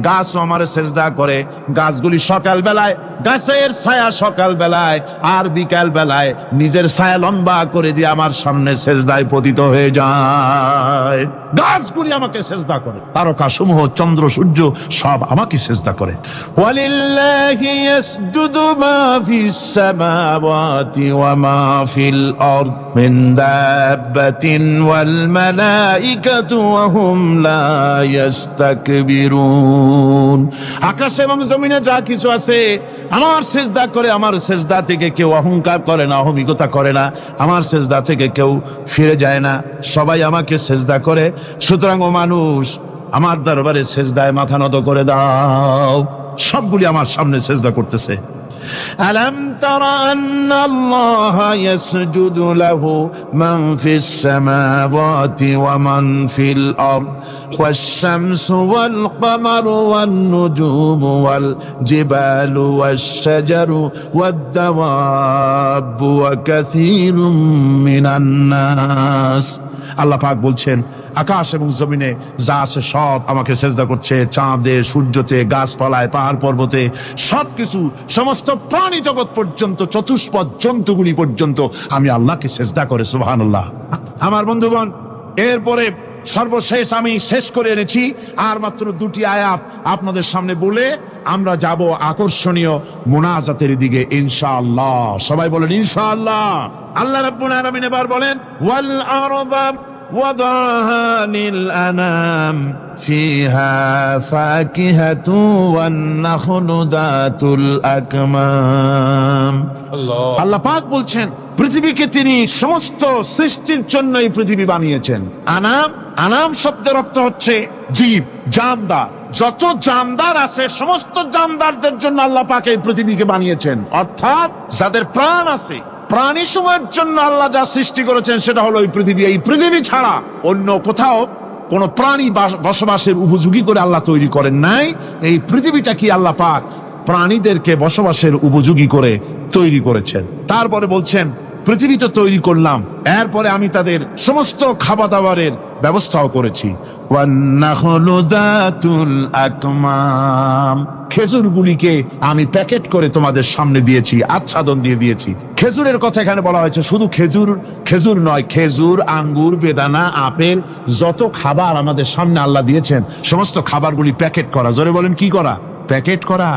গাছও আমার সেজদা করে। গাছগুলি সকাল বেলায় গাছের ছায়া সকাল বেলায় আর বিকাল বেলায় নিজের ছায়া লম্বা করে দিয়ে আমার সামনে সেজদায় পতিত হয়ে যায়। গাছগুলি আমাকে সেজদা করে, তারকা সমূহ, চন্দ্র সূর্য সব আমাকে সেজদা করে। ওয়ালিল্লাহি ইয়াসজুদু মা ফিস সামাওয়াতি ওয়া মা ফিল আরদ মিন দাব্বাতিন ওয়াল মালাইকাতু ওয়া হুম লা ইস্তাকবিরুন। আকাশ এবং জমিনে যা কিছু আছে আমার সেজদা করে। আমার সেজদা থেকে কেউ অহংকার করে না, অহমিকতা করে না, আমার সেজদা থেকে কেউ ফিরে যায় না, সবাই আমাকে সেজদা করে। সুতরাং ও মানুষ, আমার দরবারে সেজদায় মাথা নত করে দাও। সবগুলি আমার সামনে সেজদা করতেছে। আলাম তারা আন্নাল্লাহা ইয়াসজুদু লাহু মান ফিস সামাওয়াতি ওয়া মান ফিল আরদ ওয়াশ-শামসু ওয়াল কামারু ওয়ান নুজুমু ওয়াল জিবালু ওয়াশ-শাজারু ওয়াদ-দাওয়াবু ওয়া কাসীরুম মিনান নাস। আল্লাহ পাক বলছেন আকাশ এবং জমিনে যা আছে সব আমাকে সেজদা করছে। চাঁদে, সূর্যতে, গাছপালায়, পাহাড় পর্বতে সবকিছু, সমস্ত প্রাণী জগৎ পর্যন্ত, চতুষ্পদ জন্তুগুলি পর্যন্ত আমি আল্লাহকে সেজদা করে। সুবহানাল্লাহ। আমার বন্ধুগণ, এরপরে সর্বশেষ আমি শেষ করে এনেছি আর মাত্র দুটি আয়াত আপনাদের সামনে বলে আমরা যাব আকর্ষণীয় মুনাজাতের দিকে ইনশাআল্লাহ। সবাই বলেন ইনশাআল্লাহ। আল্লাহ রাব্বুল আলামিন এবার বলেন ওয়াল আরদা وضعها للأنام فيها فاكهة والنخل ذات الأكمام। আল্লাহ পাক বলছেন পৃথিবীকে তিনি সমস্ত সৃষ্টির জন্য এই পৃথিবী বানিয়েছেন। আনাম, আনাম শব্দের অর্থ হচ্ছে জীব, জানদার। যত জানদার আছে সমস্ত জানদারদের জন্য আল্লাহ পাক এই পৃথিবীকে বানিয়েছেন। অর্থাৎ যাদের প্রাণ আছে, প্রাণী সময়ের জন্য আল্লাহ যা সৃষ্টি করেছেন সেটা হলো এই পৃথিবী। এই পৃথিবী ছাড়া অন্য কোথাও কোন প্রাণী বসবাসের উপযোগী করে আল্লাহ তৈরি করেন নাই। এই পৃথিবীটা কি আল্লাহ পাক প্রাণীদেরকে বসবাসের উপযোগী করে তৈরি করেছেন। তারপরে বলছেন পৃথিবী তো তৈরি করলাম, এরপরে আমি তাদের সমস্ত খাবার দাবারের ব্যবস্থাও করেছি। ওয়ান্নাখলু যাতুল আকমাম, খেজুরগুলিকে আমি প্যাকেট করে তোমাদের সামনে দিয়েছি, আচ্ছাদন দিয়ে দিয়েছি। খেজুরের কথা এখানে বলা হয়েছে, শুধু খেজুর নয়, খেজুর, আঙ্গুর, বেদানা, আপেল, যত খাবার আমাদের সামনে আল্লাহ দিয়েছেন সমস্ত খাবারগুলি প্যাকেট করা। জোরে বলেন কি করা? প্যাকেট করা,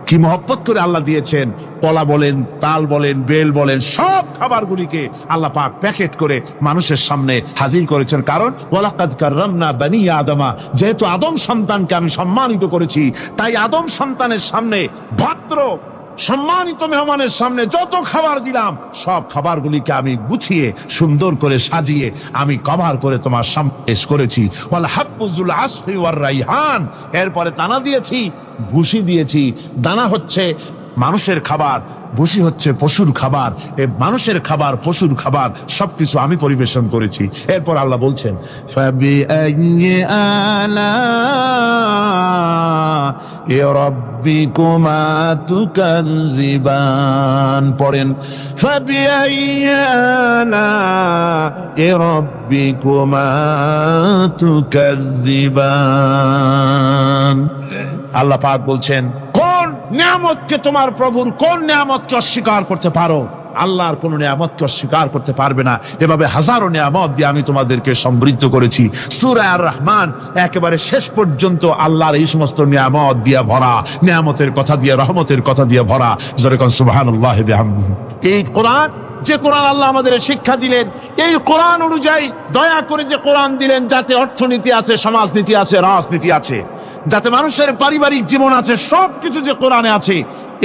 কি মহব্বত করে আল্লাহ দিয়েছেন। কলা বলেন, তাল বলেন, বেল বলেন, সব খাবারগুলিকে আল্লাহ পাক প্যাকেট করে মানুষের সামনে হাজির করেছেন। কারণ ওয়ালাকাদ কাররামনা বানি আদমা, যেহেতু আদম সন্তানকে আমি সম্মানিত করেছি, তাই আদম সন্তানের সামনে, ভদ্র সম্মানিত মেহমানের সামনে যত খাবার দিলাম, সব খাবারগুলিকে আমি গুছিয়ে সুন্দর করে সাজিয়ে আমি কভার করে তোমার সামনে পেশ করেছি। ওয়াল হাব্বুজুল আসফি ওয়ার রাইহান, এরপরে দানা দিয়েছি, ভুসি দিয়েছি। দানা হচ্ছে মানুষের খাবার, ভুসি হচ্ছে পশুর খাবার। এই মানুষের খাবার, পশুর খাবার সবকিছু আমি পরিবেশন করেছি। এরপর আল্লাহ বলছেন ফাবিআইয়ি আলা'i রাব্বিকুমা তুকাযযিবান, পড়েন ফাবিআইয়ি আলা'i রাব্বিকুমা তুকাযযিবান। আল্লাহ পাক বলছেন, কোন নিয়ামতকে, তোমার প্রভুর কোন নিয়ামতকে অস্বীকার করতে পারো? আল্লাহর কোন নিয়ামতকে অস্বীকার করতে পারবে না। এভাবে হাজারো নিয়ামত দিয়ে আমি তোমাদেরকে সমৃদ্ধ করেছি। সূরা আর রহমান একেবারে শেষ পর্যন্ত আল্লাহর এই সমস্ত নিয়ামত দিয়ে ভরা, নিয়ামতের কথা দিয়ে, রহমতের কথা দিয়ে ভরা। জোরে কোন সুবহানাল্লাহি বিহামদিহি। এই কোরআন, যে কোরআন আল্লাহ আমাদের শিক্ষা দিলেন, এই কোরআন অনুযায়ী দয়া করে যে কোরআন দিলেন, যাতে অর্থনীতি আছে, সমাজনীতি আছে, রাজনীতি আছে, যাতে মানুষের পারিবারিক জীবন আছে, সবকিছু যে কোরআনে আছে,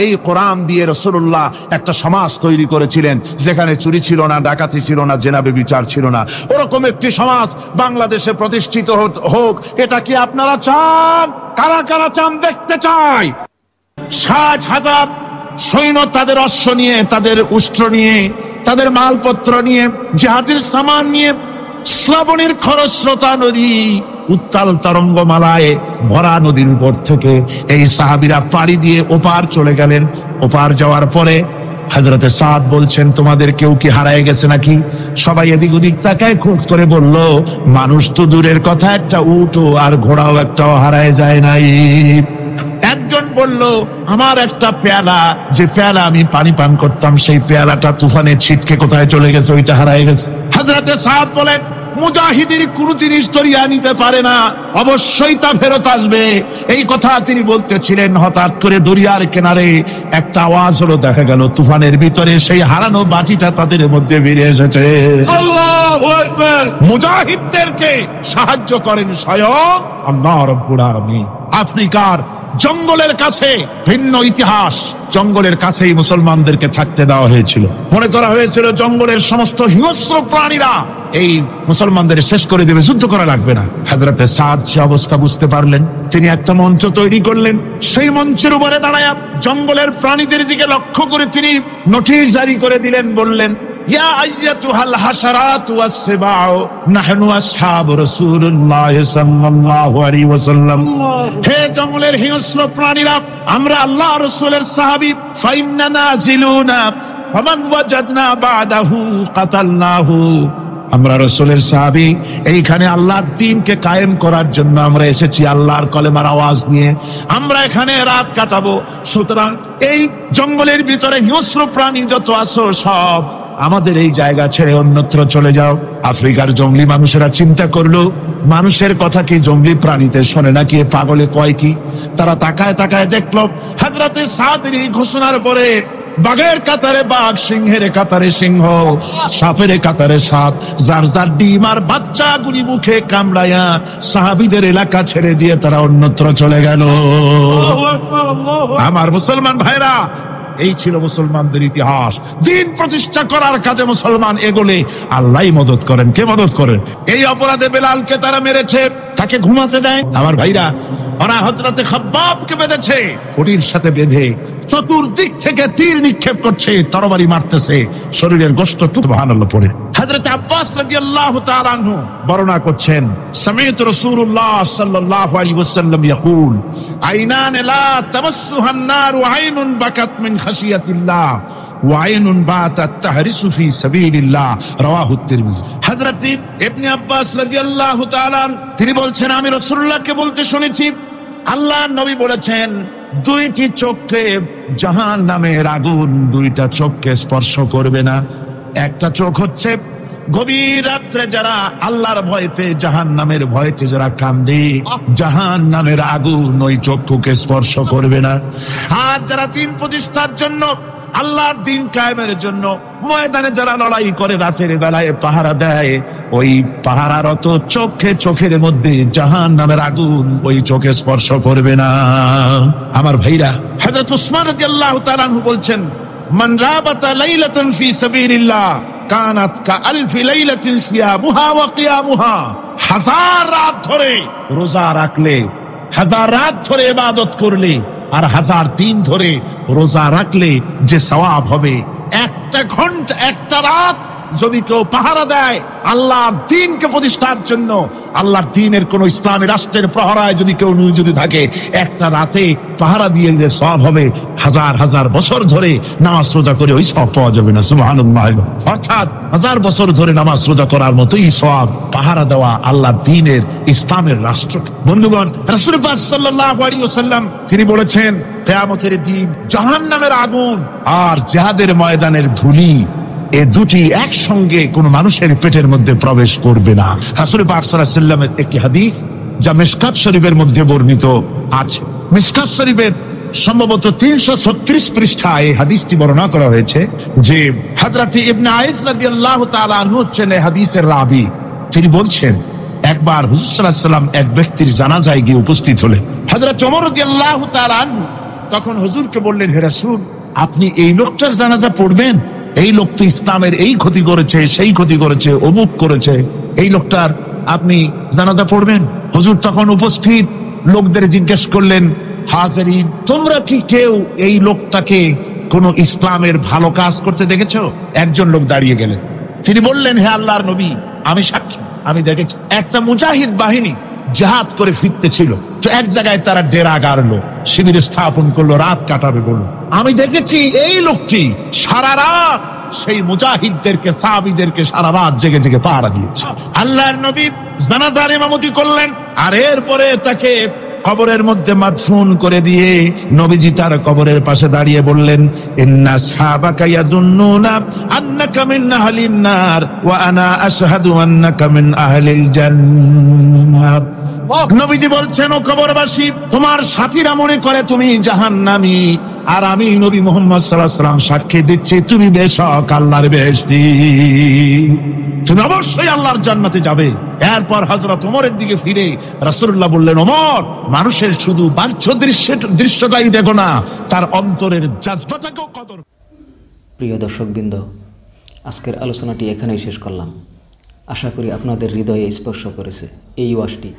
এই কোরআন দিয়ে রাসূলুল্লাহ একটা সমাজ তৈরি করেছিলেন যেখানে চুরি ছিল না, ডাকাতি ছিল না, জেনা ব্যভিচার ছিল না। ওরকম একটি সমাজ বাংলাদেশে প্রতিষ্ঠিত হোক, এটা কি আপনারা চান? কারা কারা চান? দেখতে চাই। 60,000 সৈন্য তাদের অশ্ব নিয়ে, তাদের উষ্ট্র নিয়ে, তাদের মালপত্র নিয়ে, জিহাদের সামান নিয়ে শ্রাবণের খরস্রোতা নদী, উত্তাল তরঙ্গমালায় ভরা নদীর উপর থেকে এই সাহাবীরা পাড়ি দিয়ে ওপার চলে গেলেন। ওপার যাওয়ার পরে হযরতে সাদ বলছেন, তোমাদের কেউ কি হারায় গেছে নাকি? সবাই এদিক ওদিক তাকায়, খোঁজ করে বলল, মানুষ তো দূরের কথা, একটা উট আর ঘোড়াও একটাও হারায় যায় নাই। একজন বলল, আমার একটা পেয়ালা, যে পেয়ালা আমি পানি পান করতাম, সেই পেয়ালাটা তুফানে ছিটকে কোথায় চলে গেছে, ওইটা হারায় গেছে। হযরতে সাদ বলেন, মুজাহিদের কোন জিনিস ধরিয়া নিতে পারে না, অবশ্যই তা ফেরত আসবে। এই কথা তিনি বলতেছিলেন, হঠাৎ করে দরিয়ার কিনারে একটা আওয়াজ হলো, দেখা গেল তুফানের ভিতরে সেই হারানো বাটিটা তাদের মধ্যে বেরিয়ে এসেছে। আল্লাহু আকবার! মুজাহিদদেরকে সাহায্য করেন স্বয়ং আল্লাহ রাব্বুল আলামিন। আফ্রিকার জঙ্গলের কাছে, ভিন্ন ইতিহাস, জঙ্গলের কাছেই মুসলমানদেরকে থাকতে দেওয়া হয়েছিল। মনে করা হয়েছিল জঙ্গলের সমস্ত হিংস্র প্রাণীরা এই মুসলমানদের শেষ করে দেবে, যুদ্ধ করা লাগবে না। হযরতে সাদ সে অবস্থা বুঝতে পারলেন, তিনি একটা মঞ্চ তৈরি করলেন। সেই মঞ্চের উপরে দাঁড়ায়া জঙ্গলের প্রাণীদের দিকে লক্ষ্য করে তিনি নোটিশ জারি করে দিলেন, বললেন, ইয়া আইয়াতুহাল হাশারাত ওয়াস সিবাউ নাহনু আসহাবু রাসূলুল্লাহ সাল্লাল্লাহু আলাইহি ওয়াসাল্লাম। হে জঙ্গলের হিংস্র প্রাণীরা, আমরা আল্লাহ রাসূলের সাহাবী, ফাইন্না নাজিলুনা ফামান ওয়াজাদনা বাদাহু কাতালনাহু। আমরা রাসূলের সাহাবী, এইখানে আল্লাহর দ্বীনকে কায়েম করার জন্য আমরা এসেছি, আল্লাহর কলেমার আওয়াজ নিয়ে আমরা এখানে রাত কাটাবো। সুতরাং এই জঙ্গলের ভিতরে হিংস্র প্রাণী যত আছো, সব আমাদের এই জায়গা ছেড়ে অন্যত্র চলে যাও। আফ্রিকার জঙ্গলি মানুষেরা চিন্তা করলো, মানুষের কথা কি জঙ্গলি প্রাণীতে শোনে নাকি, পাগলে কয় কি? তারা তাকায় তাকায় দেখলো, হযরতে সাদের এই ঘোষণার পরে বাঘের কাতারে বাঘ, সিংহের কাতারে সিংহ, সাপের কাতারে সাপ, যার যার ডিম আর বাচ্চাগুলি মুখে কামড়ায়া সাহাবীদের এলাকা ছেড়ে দিয়ে তারা অন্যত্র চলে গেল। আমার মুসলমান ভাইরা, এই ছিল মুসলমানদের ইতিহাস। দ্বীন প্রতিষ্ঠা করার কাজে মুসলমান এগোলে আল্লাহই মদত করেন। কে মদত করেন? এই অপরাধে বেলালকে তারা মেরেছে, তাকে ঘুমাতে দেয়। আমার ভাইরা, ওরা হযরতে খাব্বাবকে বেঁধেছে, খুঁটির সাথে বেঁধে চতুর্দিক থেকে তীর নিক্ষেপ করছে, তরবারি মারতেছে, শরীরের গোশত সুবহানাল্লাহ পড়ে। হযরত আব্বাস রাদিয়াল্লাহু তাআলা আনহু বর্ণনা করছেন, সামি'তু রাসূলুল্লাহ সাল্লাল্লাহু আলাইহি ওয়াসাল্লাম ইয়াকুল, আইনান লা তামাসসুহান নার ওয়া আইনুন বাকাত মিন খাশিয়াতিল্লাহ ওয়া আইনুন বাতাত তাহরিসু ফি সাবিলিল্লাহ, রাওয়াহু তিরমিজি। হযরত ইবনে আব্বাস রাদিয়াল্লাহু তাআলা তিনি বলছেন, আমি রাসূলুল্লাহকে বলতে শুনেছি, আল্লাহর নবী বলেছেন, দুইটি চোখে জাহান্নামের আগুন দুইটা চোখকে স্পর্শ করবে না। একটা চোখ হচ্ছে গভীর রাত্রে যারা আল্লাহর ভয়তে জাহান্নামের ভয়তে যারা কান্দে, জাহান্নামের আগুন ওই চক্ষুকে স্পর্শ করবে না। আর যারা দিন প্রতিষ্ঠার জন্য, আল্লাহর দিন কায়েমের জন্য ময়দানে যারা লড়াই করে, রাতের বেলায় পাহারা দেয়, ওই পাহারারত চোখের মধ্যে জাহান্নামের আগুন ওই চোখে স্পর্শ করবে না। আমার ভাইরা, হযরত উসমান রাদিয়াল্লাহু তাআলা আনহু বলছেন, মান রাবাতা লাইলাতান ফি সাবিলিল্লাহ কানাত কাআলফি লাইলাতিন সিয়ামুহা ওয়া কিয়ামুহা। হাজার রাত ধরে রোজা রাখলে, হাজার রাত ধরে ইবাদত করলে, আর হাজার দিন ধরে রোজা রাখলে যে সওয়াব হবে, একটা ঘন্টা, একটা রাত যদি কেউ পাহারা দেয় আল্লাহর দ্বীনকে প্রতিষ্ঠার জন্য, আল্লাহর দ্বীনের কোন ইসলামী রাষ্ট্রের প্রহরায় যদি কেউ নিয়োজিত থাকে, একটা রাতে পাহারা দিয়ে যে সওয়াব হবে, হাজার হাজার বছর ধরে নামাজ রোজা করে ওই সওয়াব পাওয়া যাবে না। সুবহানাল্লাহ। অর্থাৎ হাজার বছর ধরে নামাজ রোজা করার মতোই সওয়াব পাহারা দেওয়া আল্লাহর দ্বীনের, ইসলামের রাষ্ট্রকে। বন্ধুগণ, রাসূল পাক সাল্লাল্লাহু আলাইহি ওয়াসাল্লাম তিনি বলেছেন, কিয়ামতের দিন জাহান্নামের আগুন আর জিহাদের ময়দানের ধুলি, এ দুটি একসঙ্গে কোন মানুষের পেটের মধ্যে প্রবেশ করবে না। রাসূল পাক সাল্লাল্লাহু আলাইহি ওয়াসাল্লামের একটি হাদিস যা মিশকাত শরীফের মধ্যে বর্ণিত আছে। মিশকাত শরীফের সম্ভবত 336 পৃষ্ঠায় এই হাদিসটি বর্ণনা করা হয়েছে যে হযরত ইবনে আইস রাদিয়াল্লাহু তাআলা আনহু হচ্ছেন এই হাদিসের রাবী। তিনি বলছেন, একবার হুজুর সাল্লাল্লাহু আলাইহি ওয়াসাল্লাম এক ব্যক্তির জানাজায় গিয়ে উপস্থিত হলেন। হযরত ওমর রাদিয়াল্লাহু তাআলা আনহু তখন হুজুরকে বললেন, হে রাসূল, আপনি এই লোকটার জানাজা পড়বেন? এই লোক তো ইসলামের এই ক্ষতি করেছে, সেই ক্ষতি করেছে, অমুক করেছে, এই লোকটার আপনি জানাজা পড়বেন? হুজুর তখন উপস্থিত লোকদের জিজ্ঞেস করলেন, হাজিরিন, তোমরা কি কেউ এই লোকটাকে কোন ইসলামের ভালো কাজ করতে দেখেছো? একজন লোক দাঁড়িয়ে গেলেন, তিনি বললেন, হে আল্লাহর নবী, আমি সাক্ষী, আমি দেখেছি একটা মুজাহিদ বাহিনী জিহাদ করে ফিরতে ছিল, তো এক জায়গায় তারা ডেরা গাড়লো, শিবির স্থাপন করলো, রাত কাটাবে বললো। আমি দেখেছি এই লোকটি সারা রাত সেই মুজাহিদদেরকে, সাহাবীদেরকে সারা রাত জেগে জেগে পাহারা দিয়েছে। আল্লাহর নবী জানাজার ইমামতি করলেন, আর এরপরে তাকে কবরের মধ্যে মাদফুন করে দিয়ে নবীজি তার কবরের পাশে দাঁড়িয়ে বললেন, ইন্না আসহাবাকা ইয়াদুন্নুনা আন্নাকা মিন আহলিন নার ওয়া আনা আশহাদু আন্নাকা মিন আহলিল জান্নাহ। নবীজি বলছেন, ও কবরবাসী, তোমার সাথীরা মনে করে তুমি জাহান্নামী, আর আমি নবী মুহাম্মদ সাল্লাল্লাহু আলাইহি ওয়াসাল্লাম সাক্ষী দিচ্ছি তুমি বেশক আল্লাহর বেহেশতি, তুমি অবশ্যই আল্লাহর জান্নাতে যাবে। এরপর হযরত ওমরের দিকে ফিরে রাসূলুল্লাহ বললেন, ওমর, মানুষের শুধু বাহ্য দৃশ্যটাই দেখো না, তার অন্তরের জাযবাটাকেও কদর। প্রিয় দর্শকবৃন্দ, আজকের আলোচনাটি এখানেই শেষ করলাম। আশা করি আপনাদের হৃদয়ে স্পর্শ করেছে এই ওয়াজটি।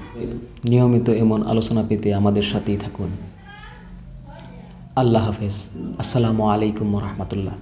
নিয়মিত এমন আলোচনা পেতে আমাদের সাথেই থাকুন। আল্লাহ হাফেজ। আসসালামু আলাইকুম ওয়া রাহমাতুল্লাহ।